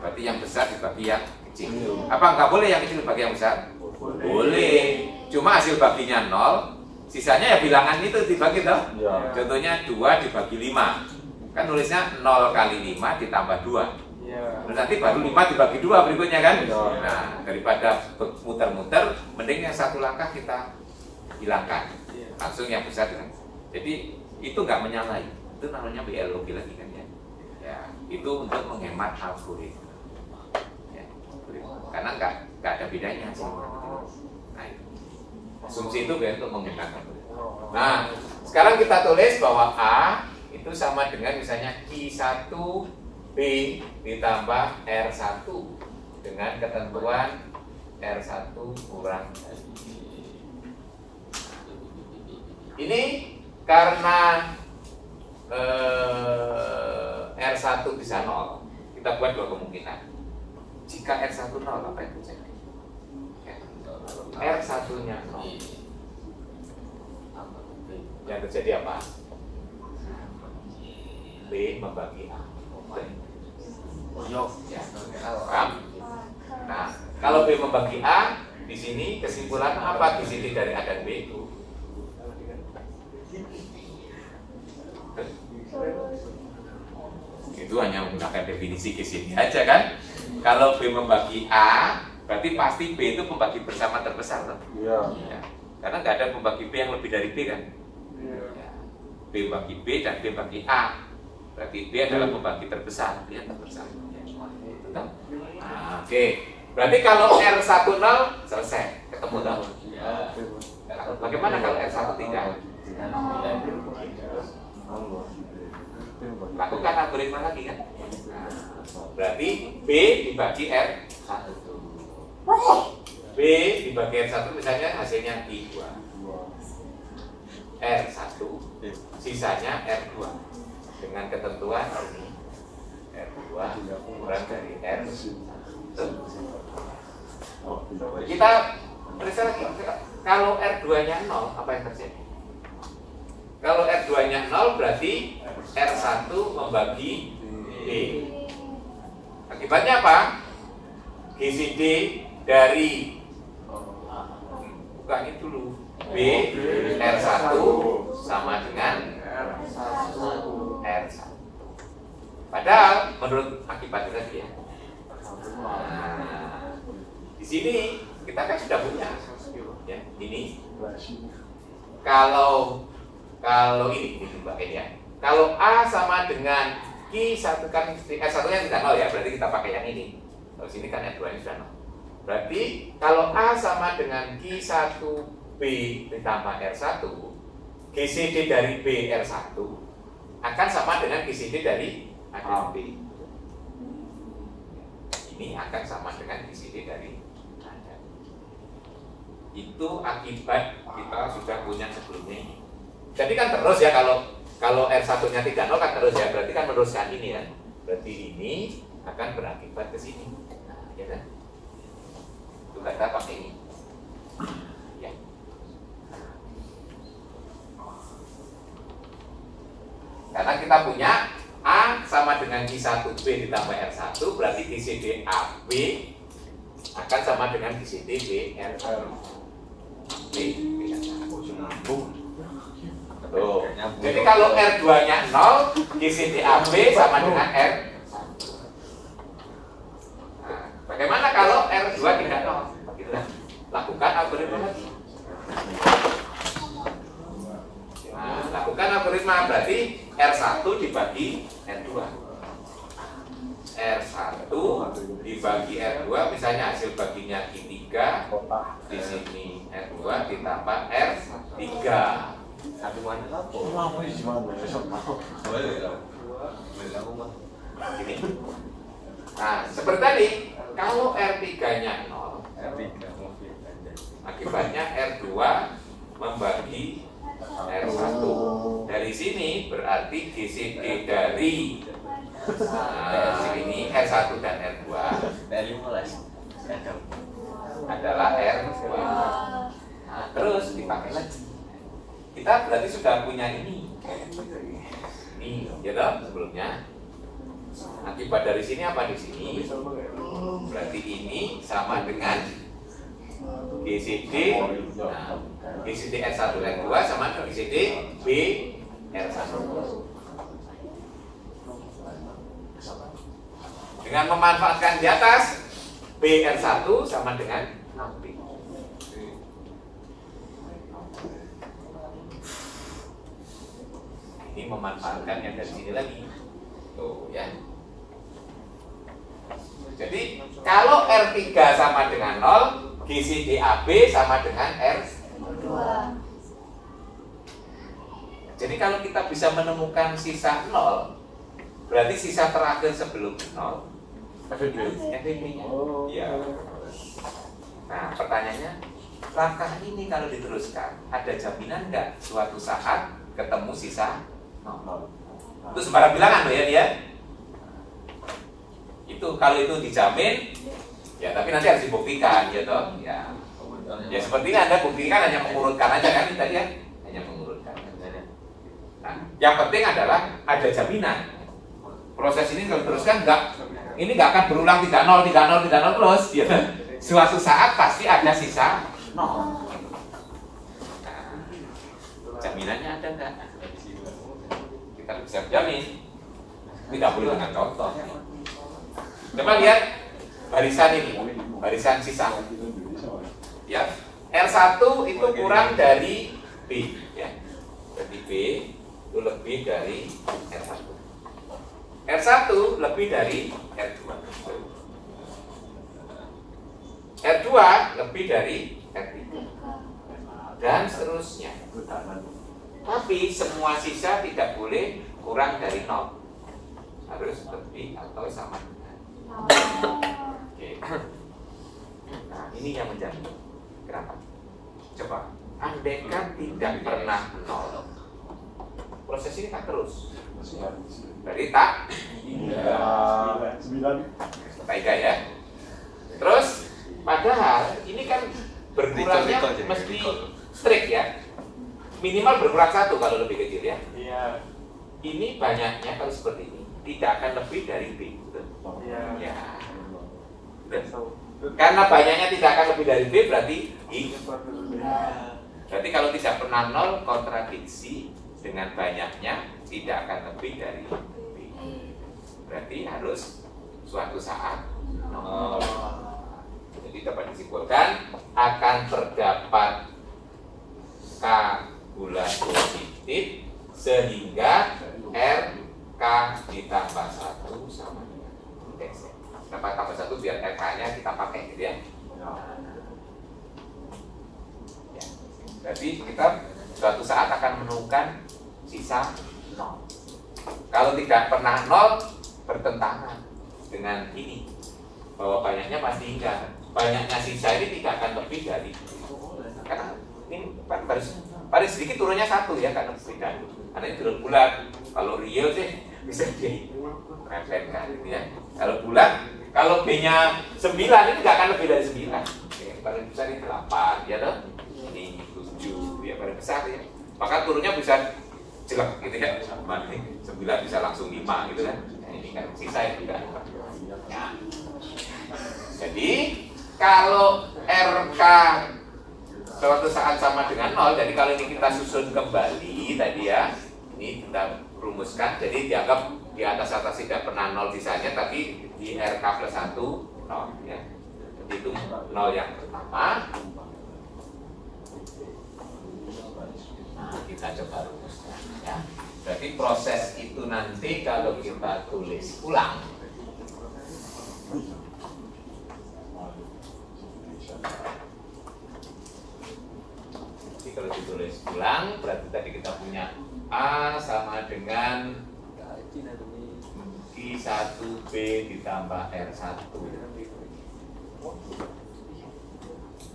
Berarti yang besar dibagi yang kecil. Apa nggak boleh yang kecil dibagi yang besar? Boleh. Cuma hasil baginya 0, sisanya ya bilangan itu dibagi toh. Ya. Contohnya 2 dibagi 5. Kan nulisnya 0 kali 5 ditambah 2. Ya. Terus nanti baru 5 dibagi 2 berikutnya kan. Ya. Nah, daripada muter-muter, mending yang satu langkah kita hilangkan. Ya. Langsung yang besar dengan. Jadi itu nggak menyalahi. Itu namanya biologi lagi kan ya. Ya, itu untuk menghemat algoritma. Ya, karena nggak ada bedanya sih. Nah, asumsi itu untuk menghemat algoritma. Nah, sekarang kita tulis bahwa A itu sama dengan misalnya Q1 B ditambah R1 dengan ketentuan R1 kurang ini karena R1 bisa 0, kita buat dua kemungkinan. Jika R1 0, apa yang terjadi? R1-nya 0. Yang terjadi apa? B membagi A. Ya. Paham? Nah, kalau B membagi A, di sini kesimpulan apa GCD dari A dan B? Itu hanya menggunakan definisi GCD aja kan? Kalau B membagi A, berarti pasti B itu pembagi bersama terbesar kan? Iya. Ya. Karena nggak ada pembagi B yang lebih dari B kan? Iya. Ya. B bagi B dan B bagi A, berarti B adalah pembagi terbesar, dia terbesar. Ya. Nah, oke. Berarti kalau R10 selesai, ketemu dong. Ya. Bagaimana kalau R13? Lakukan algoritma lagi kan? Nah, berarti B dibagi R1. B dibagi R1 misalnya hasilnya I2. R1 sisanya R2 dengan ketentuan ini R2 kurang dari R1. Kita periksa lagi, kalau R2 nya 0 apa yang terjadi? Kalau R2 nya 0 berarti R1 membagi B. Akibatnya apa? GCD dari bukan itu dulu B R1 sama dengan R1. Padahal menurut akibat tadi ya. Nah, di sini kita kan sudah punya ya, ini kalau ini Mbak ya. Kalau A sama dengan Q1 kan R1 nya tidak 0 ya, berarti kita pakai yang ini. Kalau sini kan R2 nya sudah 0. Berarti kalau A sama dengan Q1B ditambah R1, GCD dari B R1 akan sama dengan GCD dari A dan B. Ini akan sama dengan GCD dari A dan B. Itu akibat kita sudah punya sebelumnya ini. Jadi kan terus ya, kalau R1-nya 30 kan terus ya, berarti kan meneruskan ini ya. Berarti ini akan berakibat ke sini. Nah, ya kan? Itu kata pakai ini. Ya. Karena kita punya A sama dengan Q1B ditambah R1, berarti GCD AB akan sama dengan GCD B R1. Tuh. Jadi kalau R2-nya 0, GCD AB sama dengan R1. Nah, bagaimana kalau R2 tidak 0? Gitu kan? Lakukan algoritma lagi. Nah, lakukan algoritma berarti R1 dibagi R2. R1 dibagi R2, misalnya hasil baginya I3, di sini R2 ditambah R3. Satu mana lapo? Gini. Nah, seperti tadi, kalau R3-nya 0, akibatnya R2 membagi R1. Dari sini berarti GCD dari ini R1 dan R2 adalah R2. Nah, terus dipakai lagi. Kita berarti sudah punya ini, ya toh sebelumnya. Akibat dari sini apa di sini? Berarti ini sama dengan GCD. Nah, GCD R1 R2 sama GCD B R1. Dengan memanfaatkan di atas, B R1 sama dengan 6B. Ini memanfaatkan yang dari sini lagi. Tuh ya. Jadi kalau R3 sama dengan 0, GCD AB sama dengan R2. Jadi kalau kita bisa menemukan sisa 0, berarti sisa terakhir sebelum 0 FVB-nya. Ya. Nah, pertanyaannya, langkah ini kalau diteruskan, ada jaminan nggak suatu saat ketemu sisa 0? Itu sembarang bilangan loh ya dia. Itu kalau itu dijamin, ya tapi nanti harus dibuktikan ya toh. Ya. Ya seperti ini Anda buktikan hanya mengurutkan aja kan tadi ya, hanya mengurutkan. Nah, yang penting adalah ada jaminan. Proses ini kalau diteruskan nggak Ini nggak akan berulang 30, 30, 30 terus. Ya. Suatu saat pasti ada sisa 0. Jaminannya ada nggak? Kita bisa jamin. Tidak boleh dengan contoh. Coba lihat barisan ini, barisan sisa. Ya, R1 itu kurang dari B. Ya. Berarti B itu lebih dari R1. R1 lebih dari R2. R2 lebih dari R3. Dan seterusnya. Tapi semua sisa tidak boleh kurang dari 0. Harus lebih atau sama dengan 0. Oke. Nah, ini yang menjadi. Kenapa? Coba, andaikan tidak pernah 0. Proses ini kan terus. Berarti tak? Tiga ya. Terus, padahal ini kan berkurangnya mesti strict ya. Minimal berkurang 1 kalau lebih kecil ya. Iya. Ini banyaknya kalau seperti ini tidak akan lebih dari B. Betul? Iya. Ya. Karena banyaknya tidak akan lebih dari B berarti I. Berarti kalau tidak pernah 0 kontradiksi dengan banyaknya tidak akan lebih dari B. Berarti harus suatu saat 0. Jadi dapat disimpulkan akan terdapat K bulan positif sehingga RK ditambah 1 sama dengan indeks. Dapat tambah 1 biar RK-nya kita pakai gitu ya. Ya. Jadi kita suatu saat akan menemukan sisa 0. Kalau tidak pernah 0 bertentangan dengan ini bahwa banyaknya pasti enggak. Banyaknya sisa ini tidak akan lebih dari karena ini paling sedikit turunnya 1 ya karena beda. Karena ini turun bulat. Kalau real sih bisa diremehkan gitu ya. Kalau bulat, kalau B-nya 9 ini nggak akan lebih dari 9. Ya, paling besar ini 8 ya toh. Ini 7 ya paling besar ya. Maka turunnya bisa jelek gitu ya. 9 bisa langsung 5 gitu kan. Nah, ini kan sisa itu kan. Ya. Jadi kalau RK suatu saat sama dengan 0, jadi kalau ini kita susun kembali tadi ya, ini kita rumuskan, jadi dianggap di atas tidak pernah 0 sisanya, tapi di RK plus 1 0 ya. Jadi itu 0 yang pertama. Nah, kita coba rumuskan ya. Berarti proses itu nanti kalau kita tulis ulang, jadi kalau ditulis ulang berarti tadi kita punya A sama dengan I1B ditambah R1.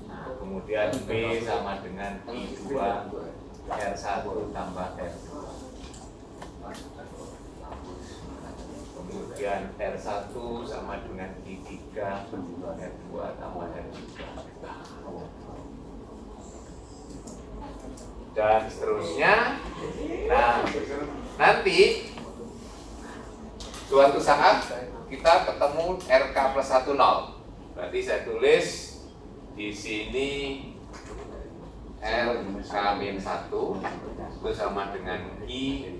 Nah, kemudian B sama dengan I2 R1 tambah R2. Kemudian R1 sama dengan I3 R2 tambah R3. Dan seterusnya. Nah, nanti suatu saat kita ketemu RK plus 1 0. Berarti saya tulis di sini RK min 1 itu sama dengan I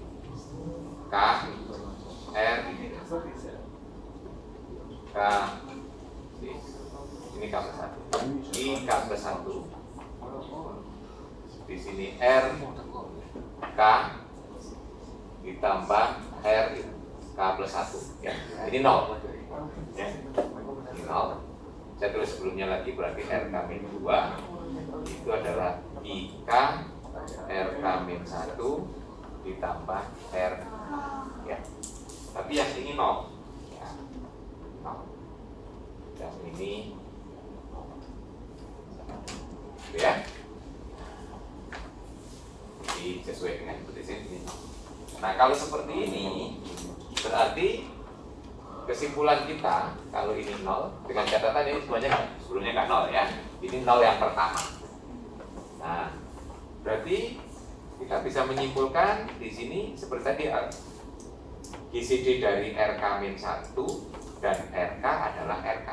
K R K ini K plus 1 I K plus 1. Di sini R K ditambah R K plus 1 ya. Ini 0 ya. Ini 0. Saya tulis sebelumnya lagi berarti R K min 2 itu adalah I K R K min 1 ditambah R ya. Tapi yang ini 0 ya. 0. Yang ini ya. Jadi sesuai dengan tulisan ini. Nah, kalau seperti ini berarti kesimpulan kita kalau ini 0 dengan catatan ini semuanya sebelumnya nggak 0 ya. Ini 0 yang pertama. Nah, berarti kita bisa menyimpulkan di sini seperti tadi GCD dari RK min 1 dan RK adalah RK.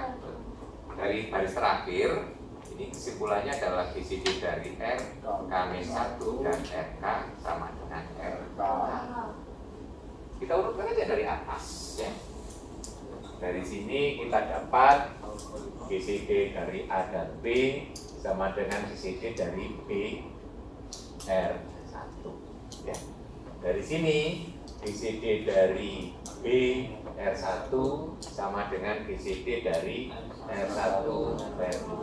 Dari baris terakhir, ini kesimpulannya adalah GCD dari R, K-1 dan RK sama dengan RK. Kita urutkan aja dari atas ya. Dari sini kita dapat GCD dari A dan B sama dengan GCD dari B R1 ya. Dari sini GCD dari B R1 sama dengan GCD dari R1 R2.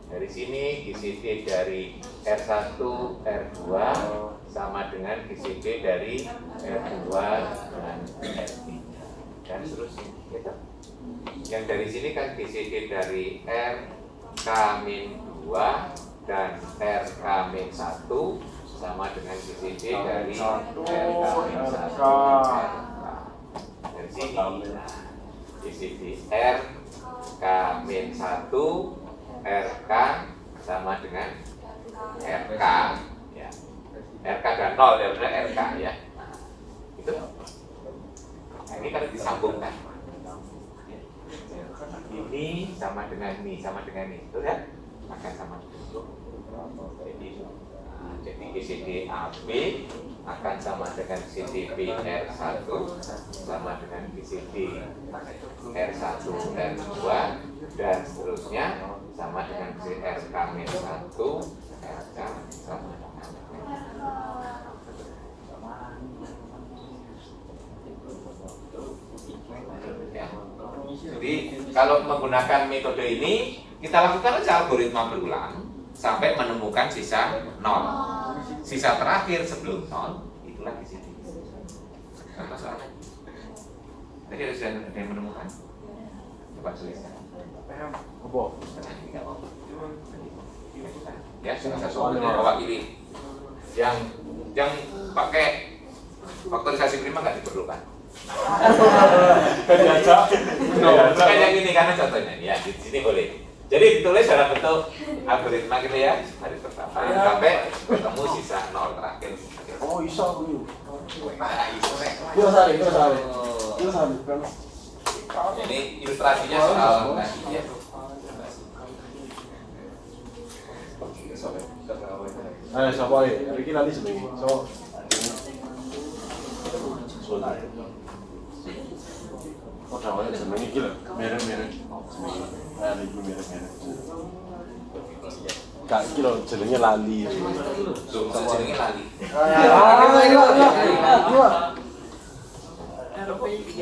Dari sini GCD dari R1 R2 sama dengan GCD dari R2 dan R3 dan seterusnya gitu. Yang dari sini kan GCD dari RK-2 dan RK-1 sama dengan GCD dari RK-1 RK. Dari sini GCD RK-1 RK sama dengan RK ya. RK dan 0 ya, benar RK ya. Nah, itu. Nah, ini kan disambungkan. Ini sama dengan ini, sama dengan ini, betul ya? Akan sama. Jadi GCD AB akan sama dengan GCD BR1 sama dengan GCD R1 R2 dan seterusnya sama dengan RK-1 RK sama dengan ya. Jadi kalau menggunakan metode ini kita lakukan aja algoritma berulang sampai menemukan sisa 0. Sisa terakhir sebelum 0 itulah GCD. Apa soalnya? Tadi ada yang menemukan? Coba tuliskan. Apa? Ya, salah satu bawa kiri. Yang pakai faktorisasi prima nggak diperlukan. Bukan yang ini karena contohnya ya di sini boleh. Jadi ditulis dalam bentuk algoritma gitu ya. Hari pertama sampai ketemu sisa 0 terakhir. Oh, iso dulu. Iso sari. Ini ilustrasinya soal tadi ya. Ayo siapa ya? Iki nanti sedikit. So. Oh, namanya jenenge iki lho. Merek-merek. Iki merek-merek. Kak iki lho jenenge lali. Jenenge lali.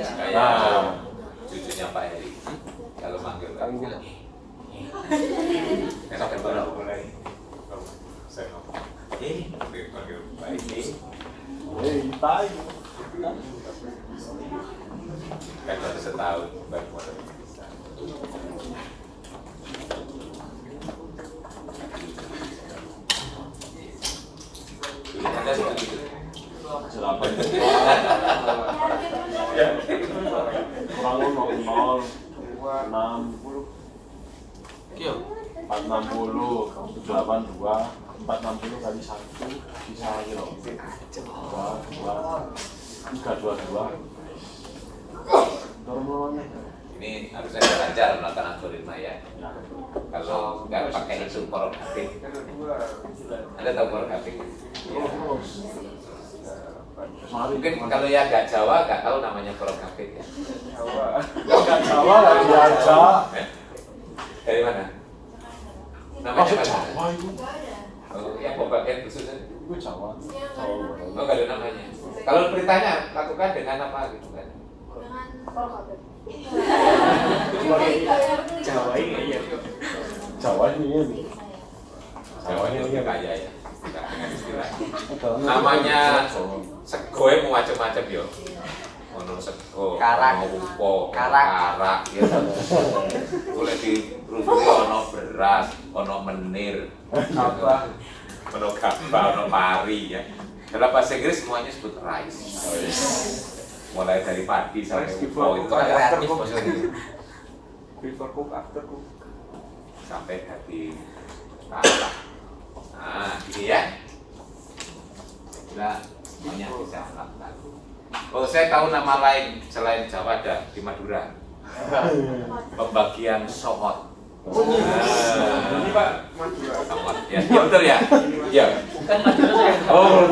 Kayak cucunya Pak Heri. Kalau manggil kan. Sampai baru mulai. Panggil Pak Heri. Tai. Kan baru setahun baru mulai bisa. Ada begitu. Serapan. Kurang 0, 60. Kyo. 460, 82, 460 kali 1 bisa kilo. 322. Normalnya. Ini harusnya belajar melakukan algoritma ya. Kalau nggak pakai itu poros grafik. Anda tahu poros grafik? Mungkin kalau yang nggak Jawa nggak tahu namanya poros grafik ya. Nggak Jawa nggak diajak. Dari mana? Namanya mana? Jawa itu. Oh, yang pembagian khususnya? Itu Jawa. Oh, nggak ada namanya. Kalau perintahnya lakukan dengan apa gitu kan? Jawa ini ya. Jawa ini ya. Jawa ini lebih kaya ya. Dengan istilah. Namanya sego mu macam-macam yo. Ono sego, ono upo, karak, ya. Boleh dirusui ono beras, ono menir, ono gamba, ono pari ya. Dalam bahasa Inggris semuanya disebut rice. Mulai dari padi sampai upo itu kan kreatif maksudnya. Before cook, after cook. Sampai hati karak. Nah, ini ya. Kira semuanya bisa melakukan. Oh, saya tahu nama lain selain Jawa ada di Madura. Pembagian sohot. Ini Pak. Sohot. Ya, ya betul ya. Ya. Kan Madura saya. Oh,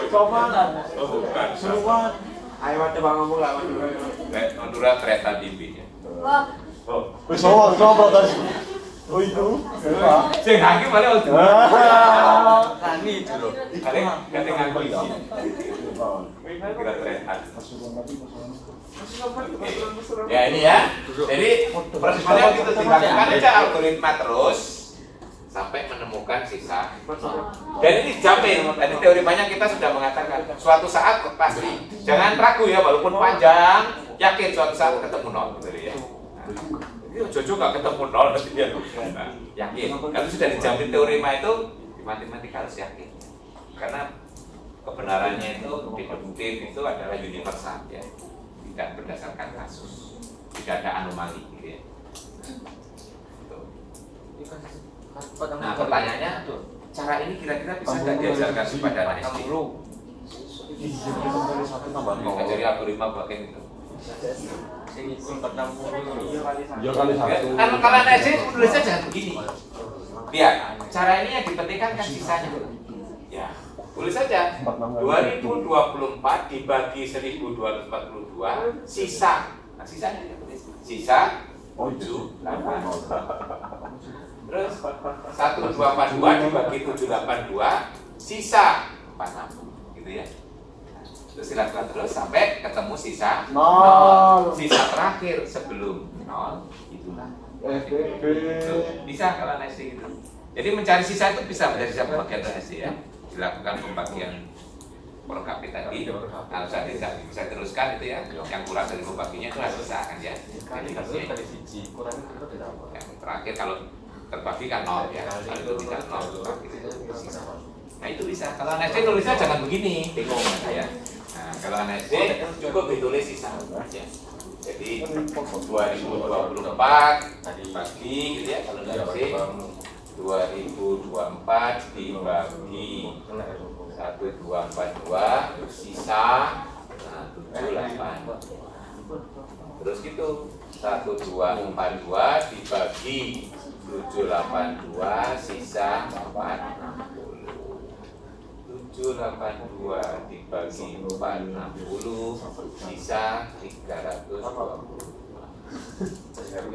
Sopan. oh bukan. Seruan. Ayo mati Bang ngomong lah Madura. Madura kereta bimbing ya. Wah, Oh. Wis sopan tadi. Oh itu. Kenapa? Sing hakim malah udah. Rani itu loh. Kalian ganti ngaku ini. Kira kereta. Ya ini ya. Jadi prosesnya gitu dilakukan aja algoritma terus sampai menemukan sisa. Dan ini dijamin. Tadi teori banyak kita sudah mengatakan suatu saat pasti. Jangan ragu ya, walaupun panjang, yakin suatu saat ketemu nol, gitu ya. Ini Jojo nggak ketemu nol nanti dia. Nah, yakin. Kalau sudah dijamin teorema itu di matematika harus yakin. Karena kebenarannya itu deduktif itu adalah universal ya. Tidak berdasarkan kasus. Tidak ada anomali gitu ya. Nah, pertanyaannya, cara ini kira-kira bisa nggak diajarkan kepada anak SD? Jadi algoritma bagian itu. Ya kali satu. Kalau anak SD tulisnya jangan begini. Lihat, cara ini yang dipentingkan kan sisanya. Ya, tulis saja 2024 dibagi 1242 sisa. Nah, sisanya tulis. Sisa 7, 8. Terus 1242 dibagi 782 sisa 46 gitu ya. Terus silakan terus sampai ketemu sisa 0. Sisa terakhir sebelum 0 itulah FBB. bisa kalau SD gitu. Jadi mencari sisa itu bisa dari sisa pembagian SD ya. Dilakukan pembagian pelengkapi tadi. Kalau saya tidak bisa teruskan itu ya. Yang kurang dari pembaginya itu harus sisa kan ya. Jadi yang terakhir kalau terbagi kan 0 ya. Kalau itu tidak 0 terbagi itu sisa. Nah itu bisa. Kalau anak SD nulisnya jangan begini, bingung ya. Nah kalau anak SD cukup ditulis sisa ya. Jadi 2024 dibagi gitu ya kalau nggak SD 2024 dibagi 1242 sisa 78. Terus gitu 1242 dibagi 782 sisa 460. 782 dibagi 460 sisa 320.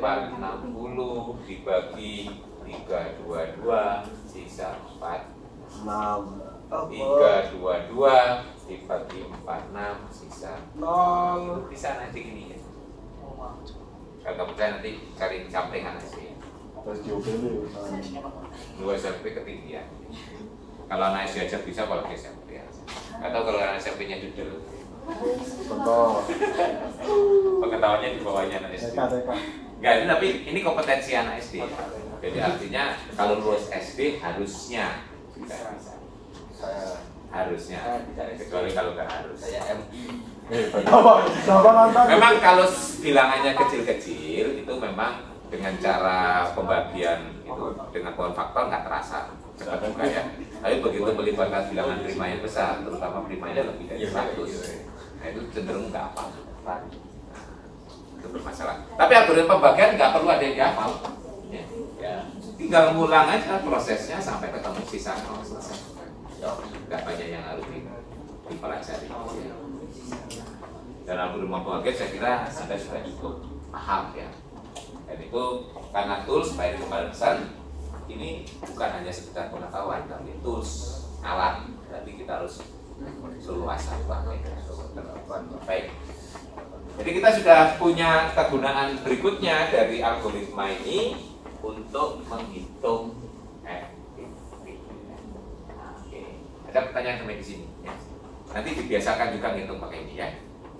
460 dibagi 322 sisa 4. 322 dibagi 46 sisa 0. Bisa nanti gini ya. Kalau nggak percaya nanti cari samplingan aja. Terus diobeli. 2 SMP ketinggian. Kalau anak SD aja bisa, kalau ke SMP ya. Atau kalau anak SMP-nya duduk. Contoh. Pengetahuannya di bawahnya anak SD. Enggak, ini tapi ini kompetensi anak SD. Jadi artinya kalau lulus SD harusnya bisa. Harusnya. Kecuali kalau nggak harus. Saya MI. Memang kalau bilangannya kecil-kecil itu memang dengan cara pembagian itu dengan pohon faktor nggak terasa cepat juga ya. Tapi begitu melibatkan bilangan prima yang besar, terutama primanya lebih dari 100, nah itu cenderung nggak hafal. Itu bermasalah. Tapi algoritma pembagian nggak perlu ada yang dihafal. Ya. Tinggal ngulang aja prosesnya sampai ketemu sisa selesai. Nggak banyak yang harus dipelajari. Dan algoritma pembagian saya kira Anda sudah cukup paham ya. Dan itu karena tools baik kembali pesan ini bukan hanya sekedar pengetahuan tapi tools alat, berarti kita harus leluasa pakai. Baik. Jadi kita sudah punya kegunaan berikutnya dari algoritma ini untuk menghitung Oke. Ada pertanyaan sampai di sini ya. Nanti dibiasakan juga ngitung pakai ini ya.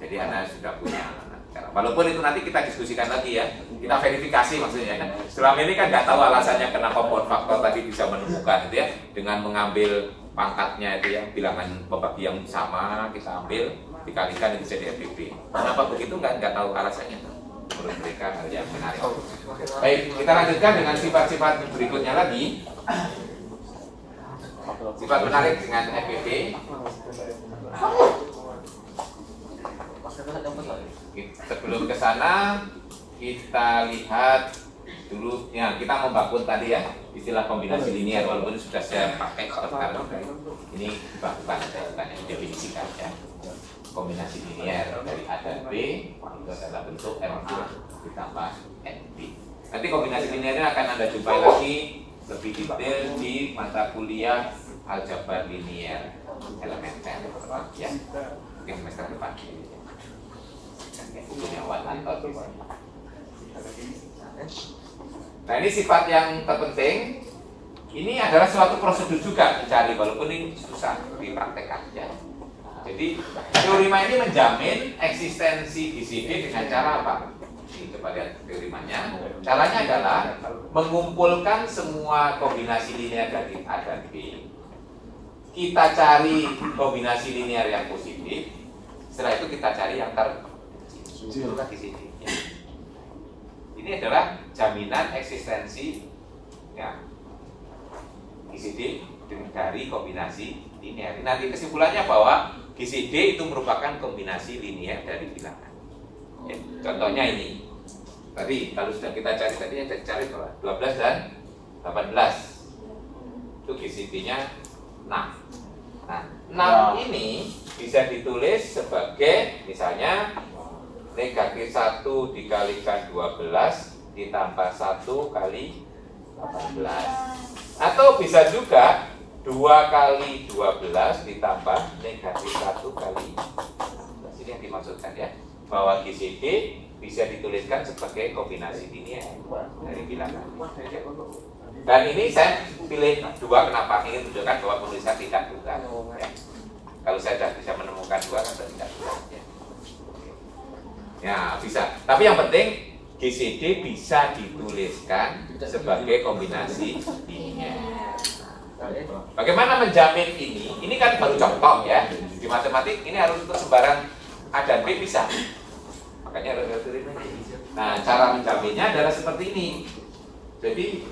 Jadi Anda sudah punya cara. Walaupun itu nanti kita diskusikan lagi ya, kita verifikasi maksudnya. Selama ini kan nggak tahu alasannya kenapa pohon faktor tadi bisa menemukan itu ya, dengan mengambil pangkatnya itu ya, bilangan pembagi yang sama kita ambil dikalikan itu jadi FBB. Kenapa begitu nggak tahu alasannya. Menurut mereka hal yang menarik. Baik, kita lanjutkan dengan sifat-sifat berikutnya lagi. Sifat menarik dengan FBB. Sebelum ke sana kita lihat dulu ya, kita membangun tadi ya istilah kombinasi linear, walaupun sudah saya pakai sekarang ini bukan yang definisikan ya. Kombinasi linear dari A dan B itu adalah bentuk MA ditambah NB. Nanti kombinasi linear ini akan Anda jumpai lagi lebih detail di mata kuliah aljabar linear elementer ya, mungkin semester depan. Bukunya Wan Anton. Nah, ini sifat yang terpenting. Ini adalah suatu prosedur juga mencari, walaupun ini susah dipraktekkan ya. Jadi teorema ini menjamin eksistensi GCD dengan cara apa? Ini coba lihat teoremanya. Caranya adalah mengumpulkan semua kombinasi linear dari A dan B. Kita cari kombinasi linear yang positif. Setelah itu kita cari yang terkecil GCD. Ya. Ini adalah jaminan eksistensi ya, GCD dari kombinasi linear. Nanti kesimpulannya bahwa GCD itu merupakan kombinasi linear dari bilangan. Ya, contohnya ini. Tadi kalau sudah kita cari tadi yang cari bahwa 12 dan 18. Itu GCD-nya 6. Nah, 6 ini bisa ditulis sebagai misalnya negatif 1 dikalikan 12 ditambah 1 kali 18. Atau bisa juga 2 kali 12 ditambah negatif 1 kali 12. Ini yang dimaksudkan ya, bahwa GCD bisa dituliskan sebagai kombinasi linear dari bilangan. Dan ini saya pilih 2, kenapa? Ingin menunjukkan bahwa penulisan tidak bukan ya. Kalau saya sudah bisa menemukan 2 kan tidak bukan ya. Ya, bisa. Tapi yang penting GCD bisa dituliskan sebagai kombinasi linear. Bagaimana menjamin ini? Ini kan baru contoh ya. Di matematik ini harus untuk sembarang A dan B bisa. Makanya harus ini. Nah, cara menjaminnya adalah seperti ini. Jadi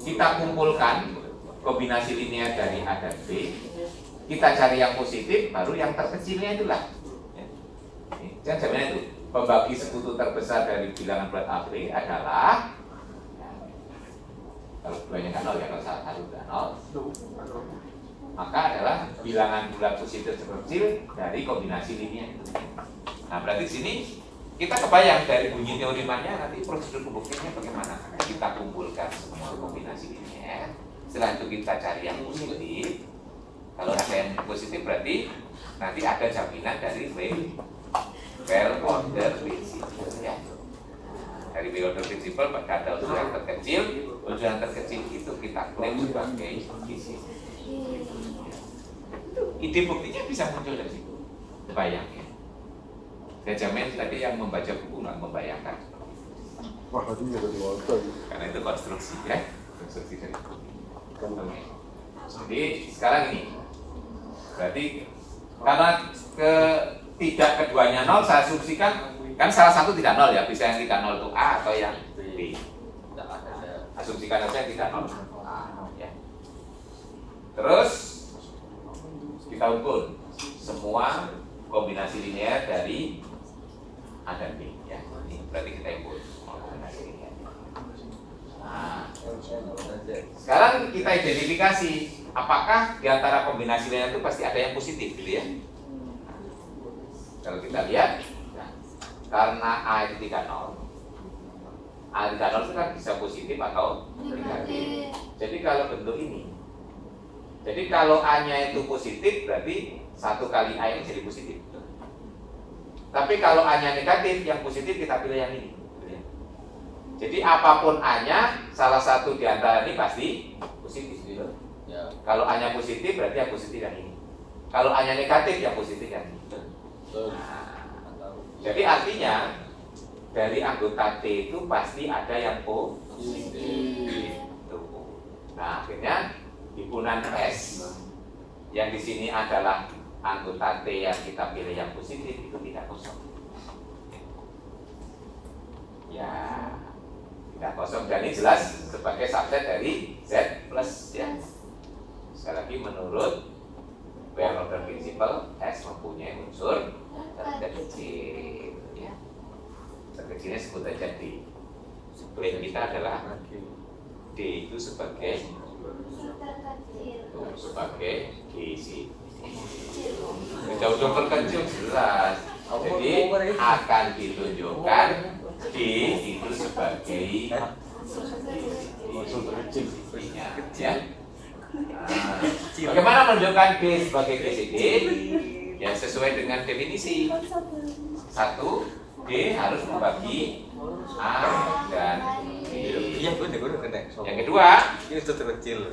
kita kumpulkan kombinasi linear dari A dan B. Kita cari yang positif, baru yang terkecilnya itulah. Jangan jaminnya itu. Pembagi sekutu terbesar dari bilangan bulat A B adalah kalau keduanya nggak 0 ya, kalau satu nggak 0, maka adalah bilangan bulat positif terkecil dari kombinasi linear itu. Nah, berarti di sini kita kebayang dari bunyi teoremanya nanti prosedur pembuktiannya bagaimana. Kita kumpulkan semua kombinasi linear, setelah itu kita cari yang positif. Kalau ada yang positif berarti nanti ada jaminan dari well order principle ya. Dari well order principle pada unsur yang terkecil, unsur yang terkecil itu kita klaim sebagai GCD. Ide buktinya bisa muncul dari situ. Bayang ya. Saya jamin tadi yang membaca buku nggak membayangkan. Wah, tadi nggak ada waktu. Karena itu konstruksi ya, konstruksi dari buku. Jadi sekarang ini, berarti karena tidak keduanya 0, saya asumsikan kan salah satu tidak 0 ya, bisa yang tidak 0 itu A atau yang B. Asumsikan saja yang tidak 0 A ya. Terus kita ukur semua kombinasi linear dari A dan B ya. Ini berarti kita ukur semua kombinasi linear. Nah, sekarang kita identifikasi apakah di antara kombinasi linear itu pasti ada yang positif gitu ya. Kalau kita lihat, nah, karena A itu tidak 0, A tidak 0 itu kan bisa positif atau negatif. Jadi kalau bentuk ini, jadi kalau A-nya itu positif, berarti 1 kali A ini jadi positif. Tapi kalau A-nya negatif, yang positif kita pilih yang ini. Jadi apapun A-nya, salah satu di antara ini pasti positif. Gitu. Kalau A-nya positif, berarti yang positif yang ini. Kalau A-nya negatif, yang positif yang ini. Nah, jadi artinya dari anggota T itu pasti ada yang positif. Nah, akhirnya himpunan S yang di sini adalah anggota T yang kita pilih yang positif itu tidak kosong. Ya, tidak kosong, dan ini jelas sebagai subset dari Z plus ya. Sekali lagi menurut well order principle S mempunyai unsur terkecil ya. terkecilnya sebut aja D. Klaim kita adalah D itu sebagai GC. Udah terkecil jelas. Jadi akan ditunjukkan D itu sebagai ya. Nah, bagaimana menunjukkan D sebagai GCD? Ya sesuai dengan definisi. 1, D harus membagi A dan B. Iya, gue kena. Yang kedua, Ini sudah terkecil.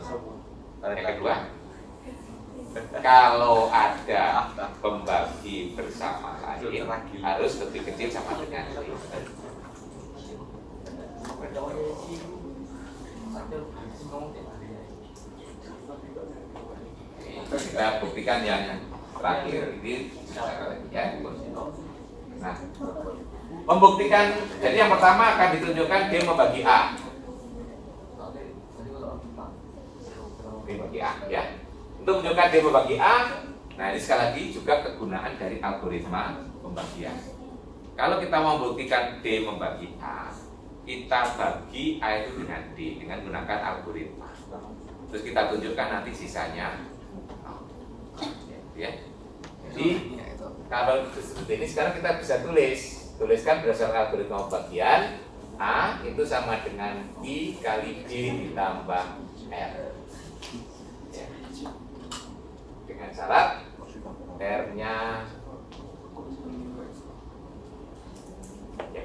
kalau ada pembagi bersama lain harus lebih kecil sama dengan D. Kita buktikan yang terakhir ini ya. Nah, membuktikan, jadi yang pertama akan ditunjukkan D membagi A. D membagi A ya. Untuk menunjukkan D membagi A, nah ini sekali lagi juga kegunaan dari algoritma pembagian. Kalau kita mau membuktikan D membagi A, kita bagi A itu dengan D dengan menggunakan algoritma. Terus kita tunjukkan nanti sisanya. Ya. Jadi kalau seperti ini sekarang kita bisa tuliskan berdasarkan algoritma pembagian A itu sama dengan I kali D ditambah R ya. Dengan syarat R-nya ya.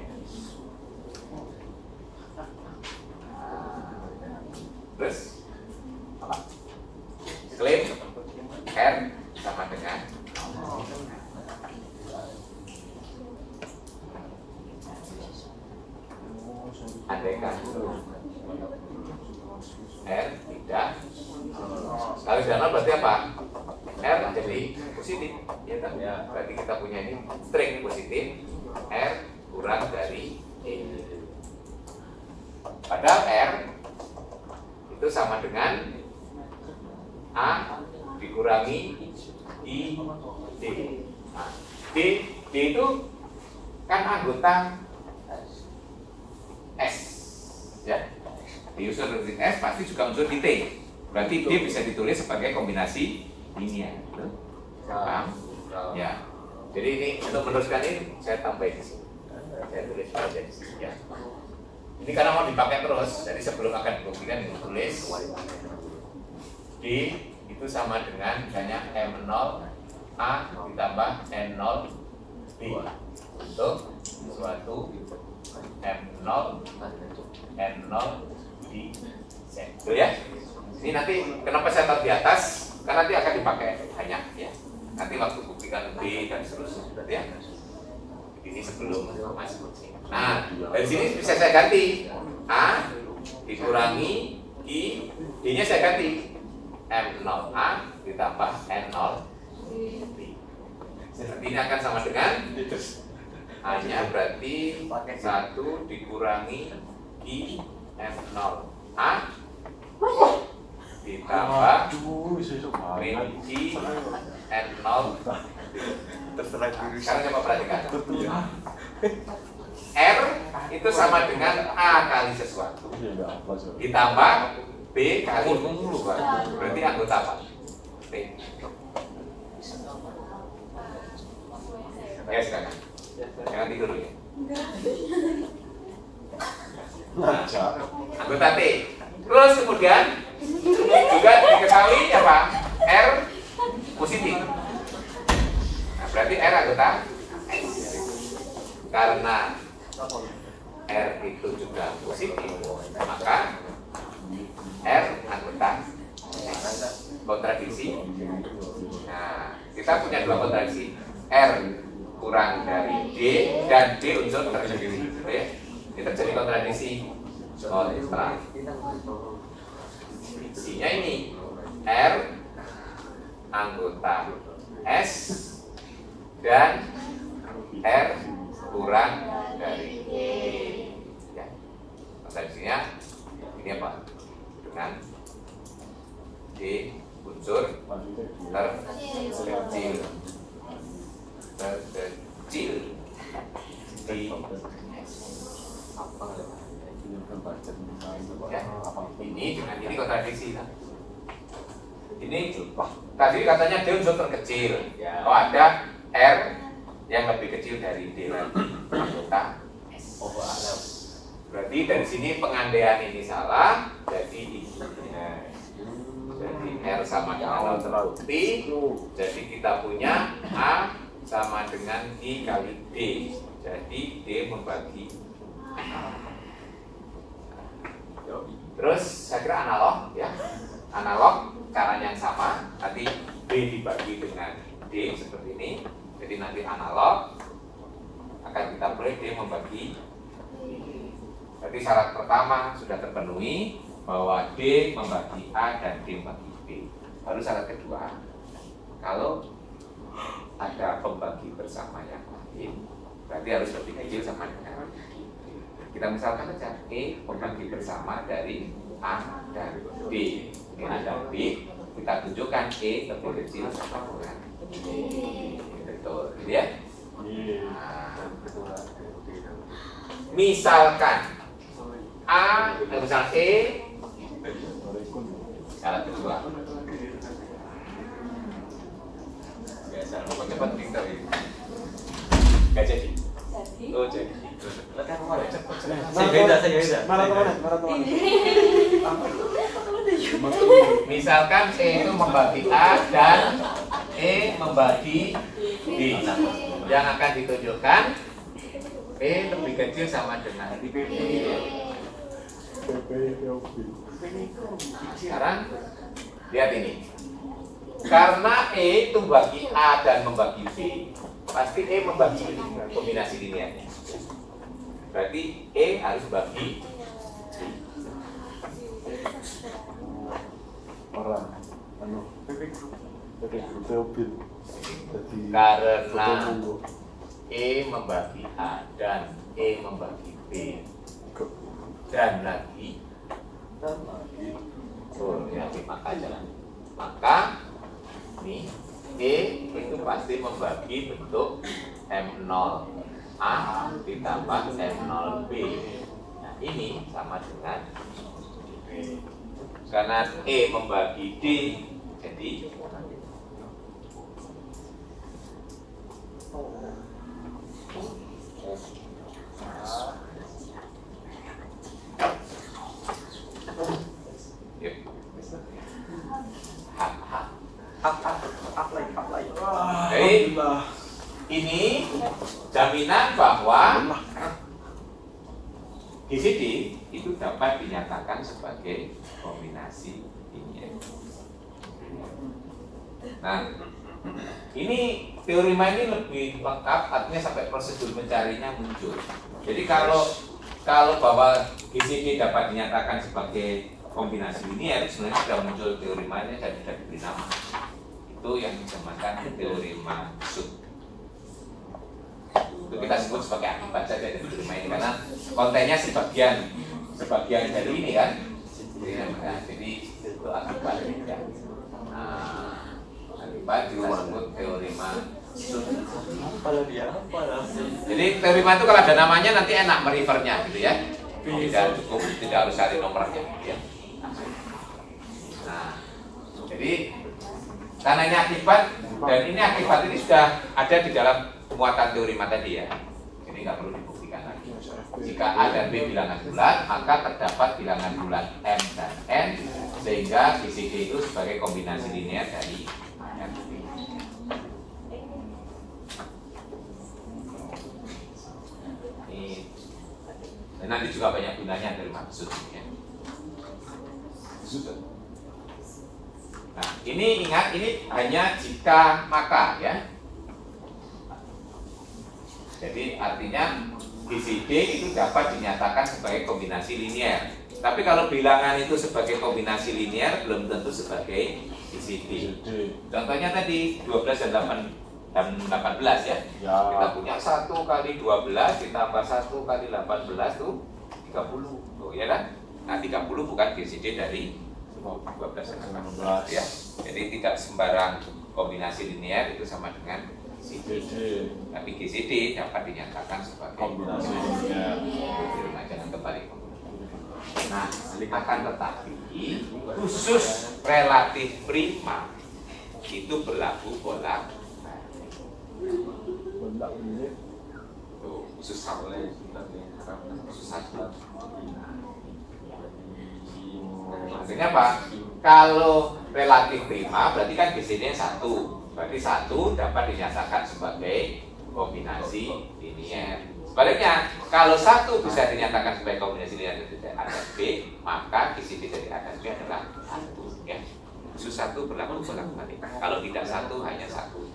Terus apa? Klaim R sama dengan andaikan R tidak kalau tidak nol berarti apa? R jadi positif ya kan? Ya, berarti kita punya ini string positif R kurang dari E. Padahal R itu sama dengan A dikurangi I D. Nah, D itu kan anggota S ya. Di unsur S pasti juga unsur di T. Berarti D bisa ditulis sebagai kombinasi linear. Paham? Ya. Jadi ini untuk meneruskan ini saya tambahin di sini. Saya tulis aja di sini ya. Ini karena mau dipakai terus, jadi sebelum akan dibuktikan ditulis D itu sama dengan misalnya M0 A ditambah N0 B untuk suatu M0 N0 di Z. Betul ya? Ini nanti kenapa saya taruh di atas? Karena nanti akan dipakai banyak ya. Nanti waktu buktikan B dan seterusnya ya. Ini sebelum masuk sini. Nah, dari sini bisa saya ganti A dikurangi I, D-nya saya ganti M0A ditambah N0 B. Jadi ini akan sama dengan A-nya berarti 1 dikurangi I M0A ditambah min I N0 Terserah diri. Sekarang coba perhatikan. R itu sama dengan A kali sesuatu ditambah B kali sesuatu. Berarti anggota apa? T. Ya sekarang. Jangan tidur ya. Nah, anggota T. Terus kemudian juga diketahui apa? R positif. Nah, berarti R anggota S. Karena R itu juga positif, maka R anggota S. Kontradiksi. Nah, kita punya dua kontradiksi. R kurang dari D dan D unsur terdiri. Ya? Ini terjadi kontradiksi kontradiksinya ini R anggota S dan R kurang dari D. Ya. Kontradiksinya ini apa? Dengan D unsur terkecil di S. Ya, ini dengan ini kontradiksi kan? Ini tadi katanya D unsur terkecil. Oh, ada R yang lebih kecil dari D anggota S. Berarti dari sini pengandaian ini salah, jadi ini. Jadi R sama dengan 0 terbukti. Jadi kita punya A sama dengan I kali D. Jadi D membagi A. Terus saya kira analog ya. Analog caranya yang sama. Nanti B dibagi dengan D seperti ini. Jadi nanti analog akan kita boleh D membagi D. Berarti syarat pertama sudah terpenuhi bahwa D membagi A dan D membagi B. Lalu syarat kedua, kalau ada pembagi bersama yang lain, berarti harus lebih kecil sama dengan kita misalkan saja E pembagi bersama dari A dan D. Ini ada B, kita tunjukkan E lebih kecil sama dengan D. Betul, gitu ya? Nah, misalkan A, misal E, syarat kedua. Biasa, pokoknya penting tapi nggak jadi. Oh jadi. Saya beda. Misalkan E itu membagi A dan E membagi B. Yang akan ditunjukkan E lebih kecil sama dengan B. Sekarang lihat ini. Karena E itu membagi A dan membagi B, pasti E membagi kombinasi linearnya. Berarti E harus bagi orang karena E membagi A dan E membagi B dan lagi maka nih E itu pasti membagi bentuk M0A ditambah M0B. Nah ini sama dengan karena E membagi D, jadi jadi ini jaminan bahwa GCD itu dapat dinyatakan sebagai kombinasi linear. Nah, ini teorema ini lebih lengkap, artinya sampai prosedur mencarinya muncul. Jadi kalau bahwa GCD dapat dinyatakan sebagai kombinasi linear, sebenarnya sudah muncul teoremanya dan sudah diberi nama. Itu yang dinamakan teorema Sud. Itu kita sebut sebagai akibat saja dari teorema ini karena kontennya sebagian dari ini kan. Jadi itu akibat ya. Nah, akibat kita sebut teorema Sud. Jadi teorema itu kalau ada namanya nanti enak merefernya gitu ya. Tidak harus cari nomornya gitu ya. Nah, jadi karena ini akibat dan ini akibat ini sudah ada di dalam muatan teorema tadi ya. Jadi nggak perlu dibuktikan lagi. Jika A dan B bilangan bulat, maka terdapat bilangan bulat M dan N sehingga GCD itu sebagai kombinasi linear dari A dan B. Dan nanti juga banyak gunanya dari maksudnya. Nah, ini ingat, ini hanya jika maka ya. Jadi artinya GCD itu dapat dinyatakan sebagai kombinasi linear. Tapi kalau bilangan itu sebagai kombinasi linear belum tentu sebagai GCD. Contohnya tadi 12 dan 18 ya. Kita punya 1 kali 12 ditambah 1 kali 18 tuh 30. Oh ya kan? Nah 30 bukan GCD dari 12 dan 18 ya. Jadi tidak sembarang kombinasi linear itu sama dengan GCD. Tapi GCD dapat dinyatakan sebagai kombinasi linear. Nah, akan tetapi khusus relatif prima itu berlaku bolak khusus satu. Maksudnya apa? Kalau relatif prima berarti kan di sini satu, berarti satu dapat dinyatakan sebagai kombinasi linier. Sebaliknya, kalau satu bisa dinyatakan sebagai kombinasi linier dari A dan B, maka GCD dari A dan B adalah satu. Ya, khusus satu berlaku bolak-balik. Kalau tidak satu hanya satu.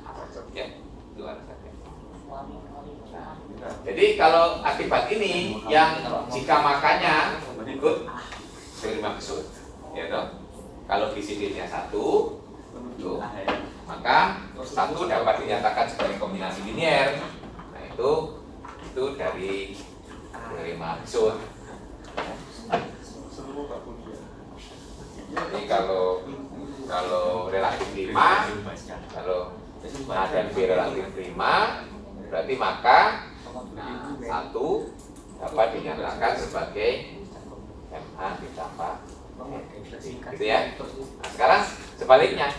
Ya, itu alasannya. Nah, jadi kalau akibat ini yang jika makanya berikut teori maksud, ya toh. Kalau GCD-nya satu, maka satu dapat dinyatakan sebagai kombinasi linier. Nah itu dari teori maksud. Jadi kalau relatif prima, kalau A dan B relatif prima, berarti maka satu dapat dinyatakan sebagai MA ditambah gitu ya. Nah, sekarang sebaliknya,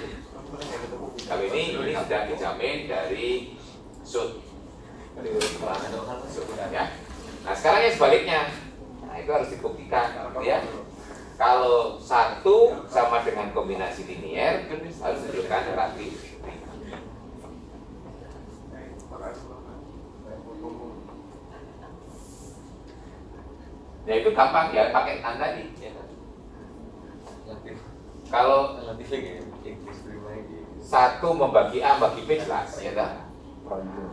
kalau ini sudah dijamin dari sud ya. Nah sekarang yang sebaliknya, nah itu harus dibuktikan ya. Kalau satu sama dengan kombinasi linier harus menunjukkan relatif. Ya itu gampang ya, pakai tanda nih. Kalau satu membagi A membagi B jelas ya kan?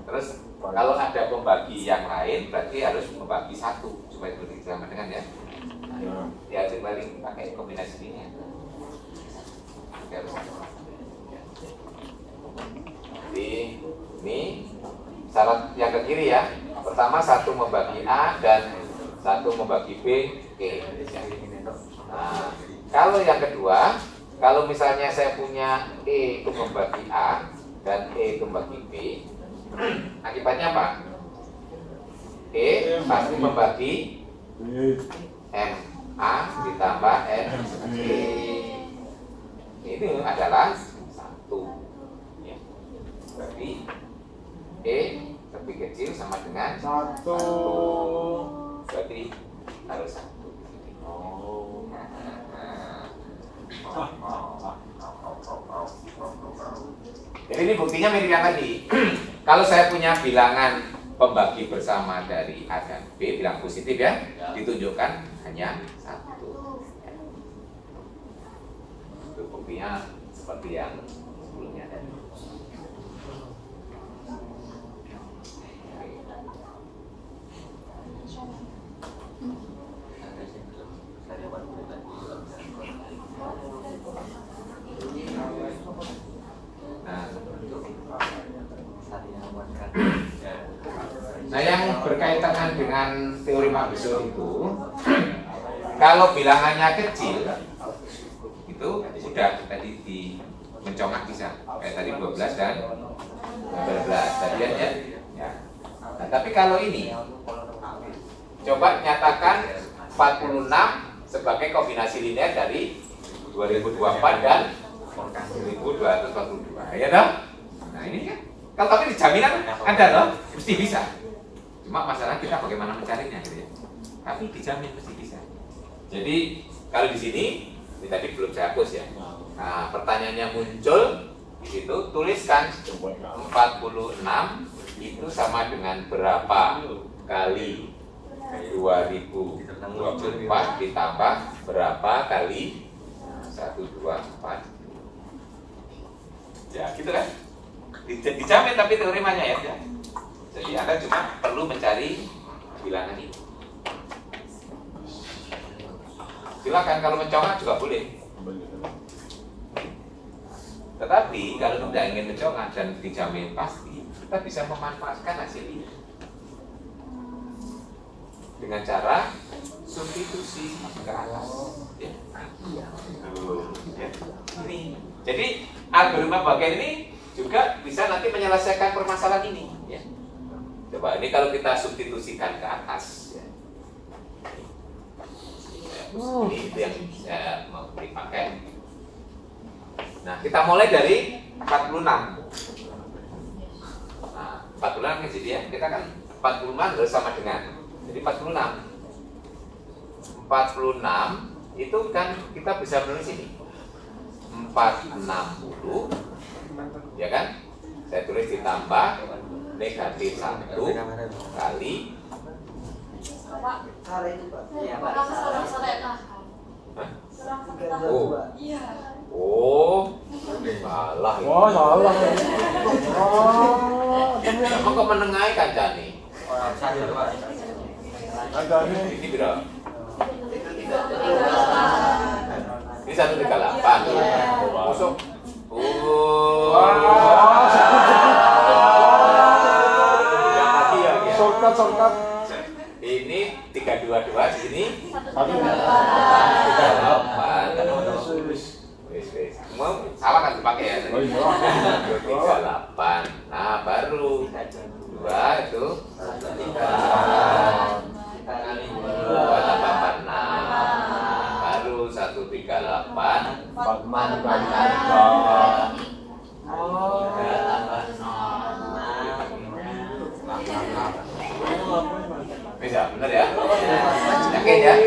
Terus kalau ada pembagi yang lain berarti harus membagi satu supaya itu sama dengan ya. Ya kembali pakai kombinasi ini. Jadi ini syarat yang ke kiri ya. Pertama satu membagi A dan satu membagi B. Oke. Nah, kalau yang kedua, kalau misalnya saya punya E itu membagi A dan E itu membagi B, akibatnya apa? E pasti membagi MA ditambah MB. Ini adalah satu. Ya. Berarti E lebih kecil sama dengan satu. Berarti harus satu. Jadi ini buktinya mirip yang tadi. Kalau saya punya bilangan pembagi bersama dari A dan B, bilang positif ya, ditunjukkan hanya satu. Itu buktinya seperti yang sebelumnya tadi. Nah, yang berkaitan dengan teori maksud itu, kalau bilangannya kecil, itu sudah tadi di mencongak bisa, kayak tadi 12 dan 12 tadi aja. Ya. Nah, tapi kalau ini, coba nyatakan 46 sebagai kombinasi linear dari 2024 dan 1242, ya dong? Nah ini kan, kalau tapi dijaminan ada loh, mesti bisa. Cuma masalah kita bagaimana mencarinya gitu ya. Tapi dijamin mesti bisa. Jadi kalau di sini, ini tadi belum saya hapus ya. Nah pertanyaannya muncul di situ, tuliskan 46 itu sama dengan berapa kali 2024 ditambah berapa kali 124. Ya gitu kan. Dijamin tapi teorimanya ya. Jadi Anda cuma perlu mencari bilangan ini. Silakan kalau mencongak juga boleh. Tetapi kalau tidak ingin mencongak dan dijamin pasti, kita bisa memanfaatkan hasil ini dengan cara substitusi ke atas. Ya. Ini. Jadi algoritma bagian ini juga bisa nanti menyelesaikan permasalahan ini. Ya. Coba ini kalau kita substitusikan ke atas. Ya. Ini itu yang saya mau dipakai. Nah, kita mulai dari 46. Nah, 46 jadi ya, kita kan 45 harus sama dengan. Jadi 46. 46 itu kan kita bisa menulis ini. 460 ya kan? Saya tulis ditambah negatif 1 kali salah. Oh, salah. Emang kok menengahi kancane? Ini berapa? Ini 138. Masuk. Shortcut. Ini 322 di sini. 138. Semua salah kan dipakai ya? Oh iya. 238. Nah, baru 2 itu 2 tambah 46. Baru 138. 46 kali 3. Bisa, benar ya? Yakin ya?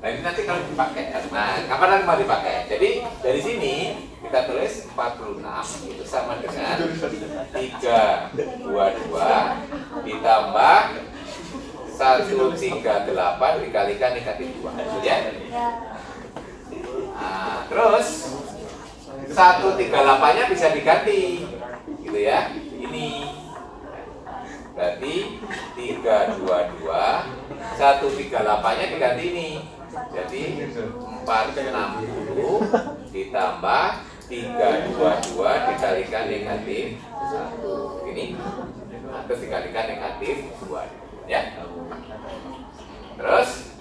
Nah, ini nanti kalau dipakai, nah kapan nanti mau dipakai? Jadi dari sini kita tulis 46 itu sama dengan 322 ditambah 138 dikalikan negatif 2, ya? Nah, terus 138-nya bisa diganti, gitu ya? Ini berarti 322 138-nya diganti ini. Jadi 460 ditambah 322 dikalikan negatif 1 ini, nah, terus dikalikan negatif 2 ya. Terus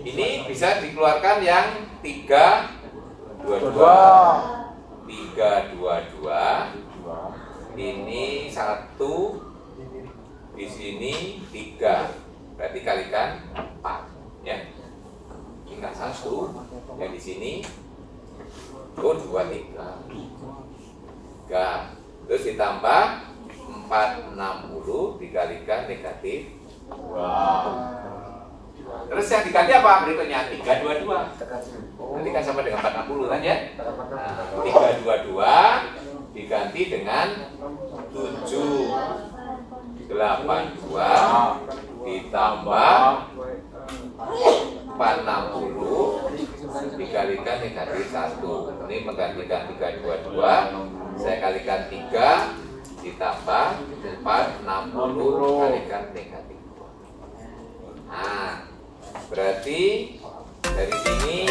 ini bisa dikeluarkan yang 322 ini 1 di sini 3 berarti kalikan 4 ya, tinggal 1 yang di sini 2 3 terus ditambah 460 dikalikan negatif 2. Terus yang diganti apa berikutnya? 322 nanti kan sama dengan 460 kan ya. Nah, 322 diganti dengan 782 ditambah 460 dikalikan negatif 1. Ini menggantikan 322, saya kalikan 3 ditambah 460 kalikan negatif 2. Nah, berarti dari sini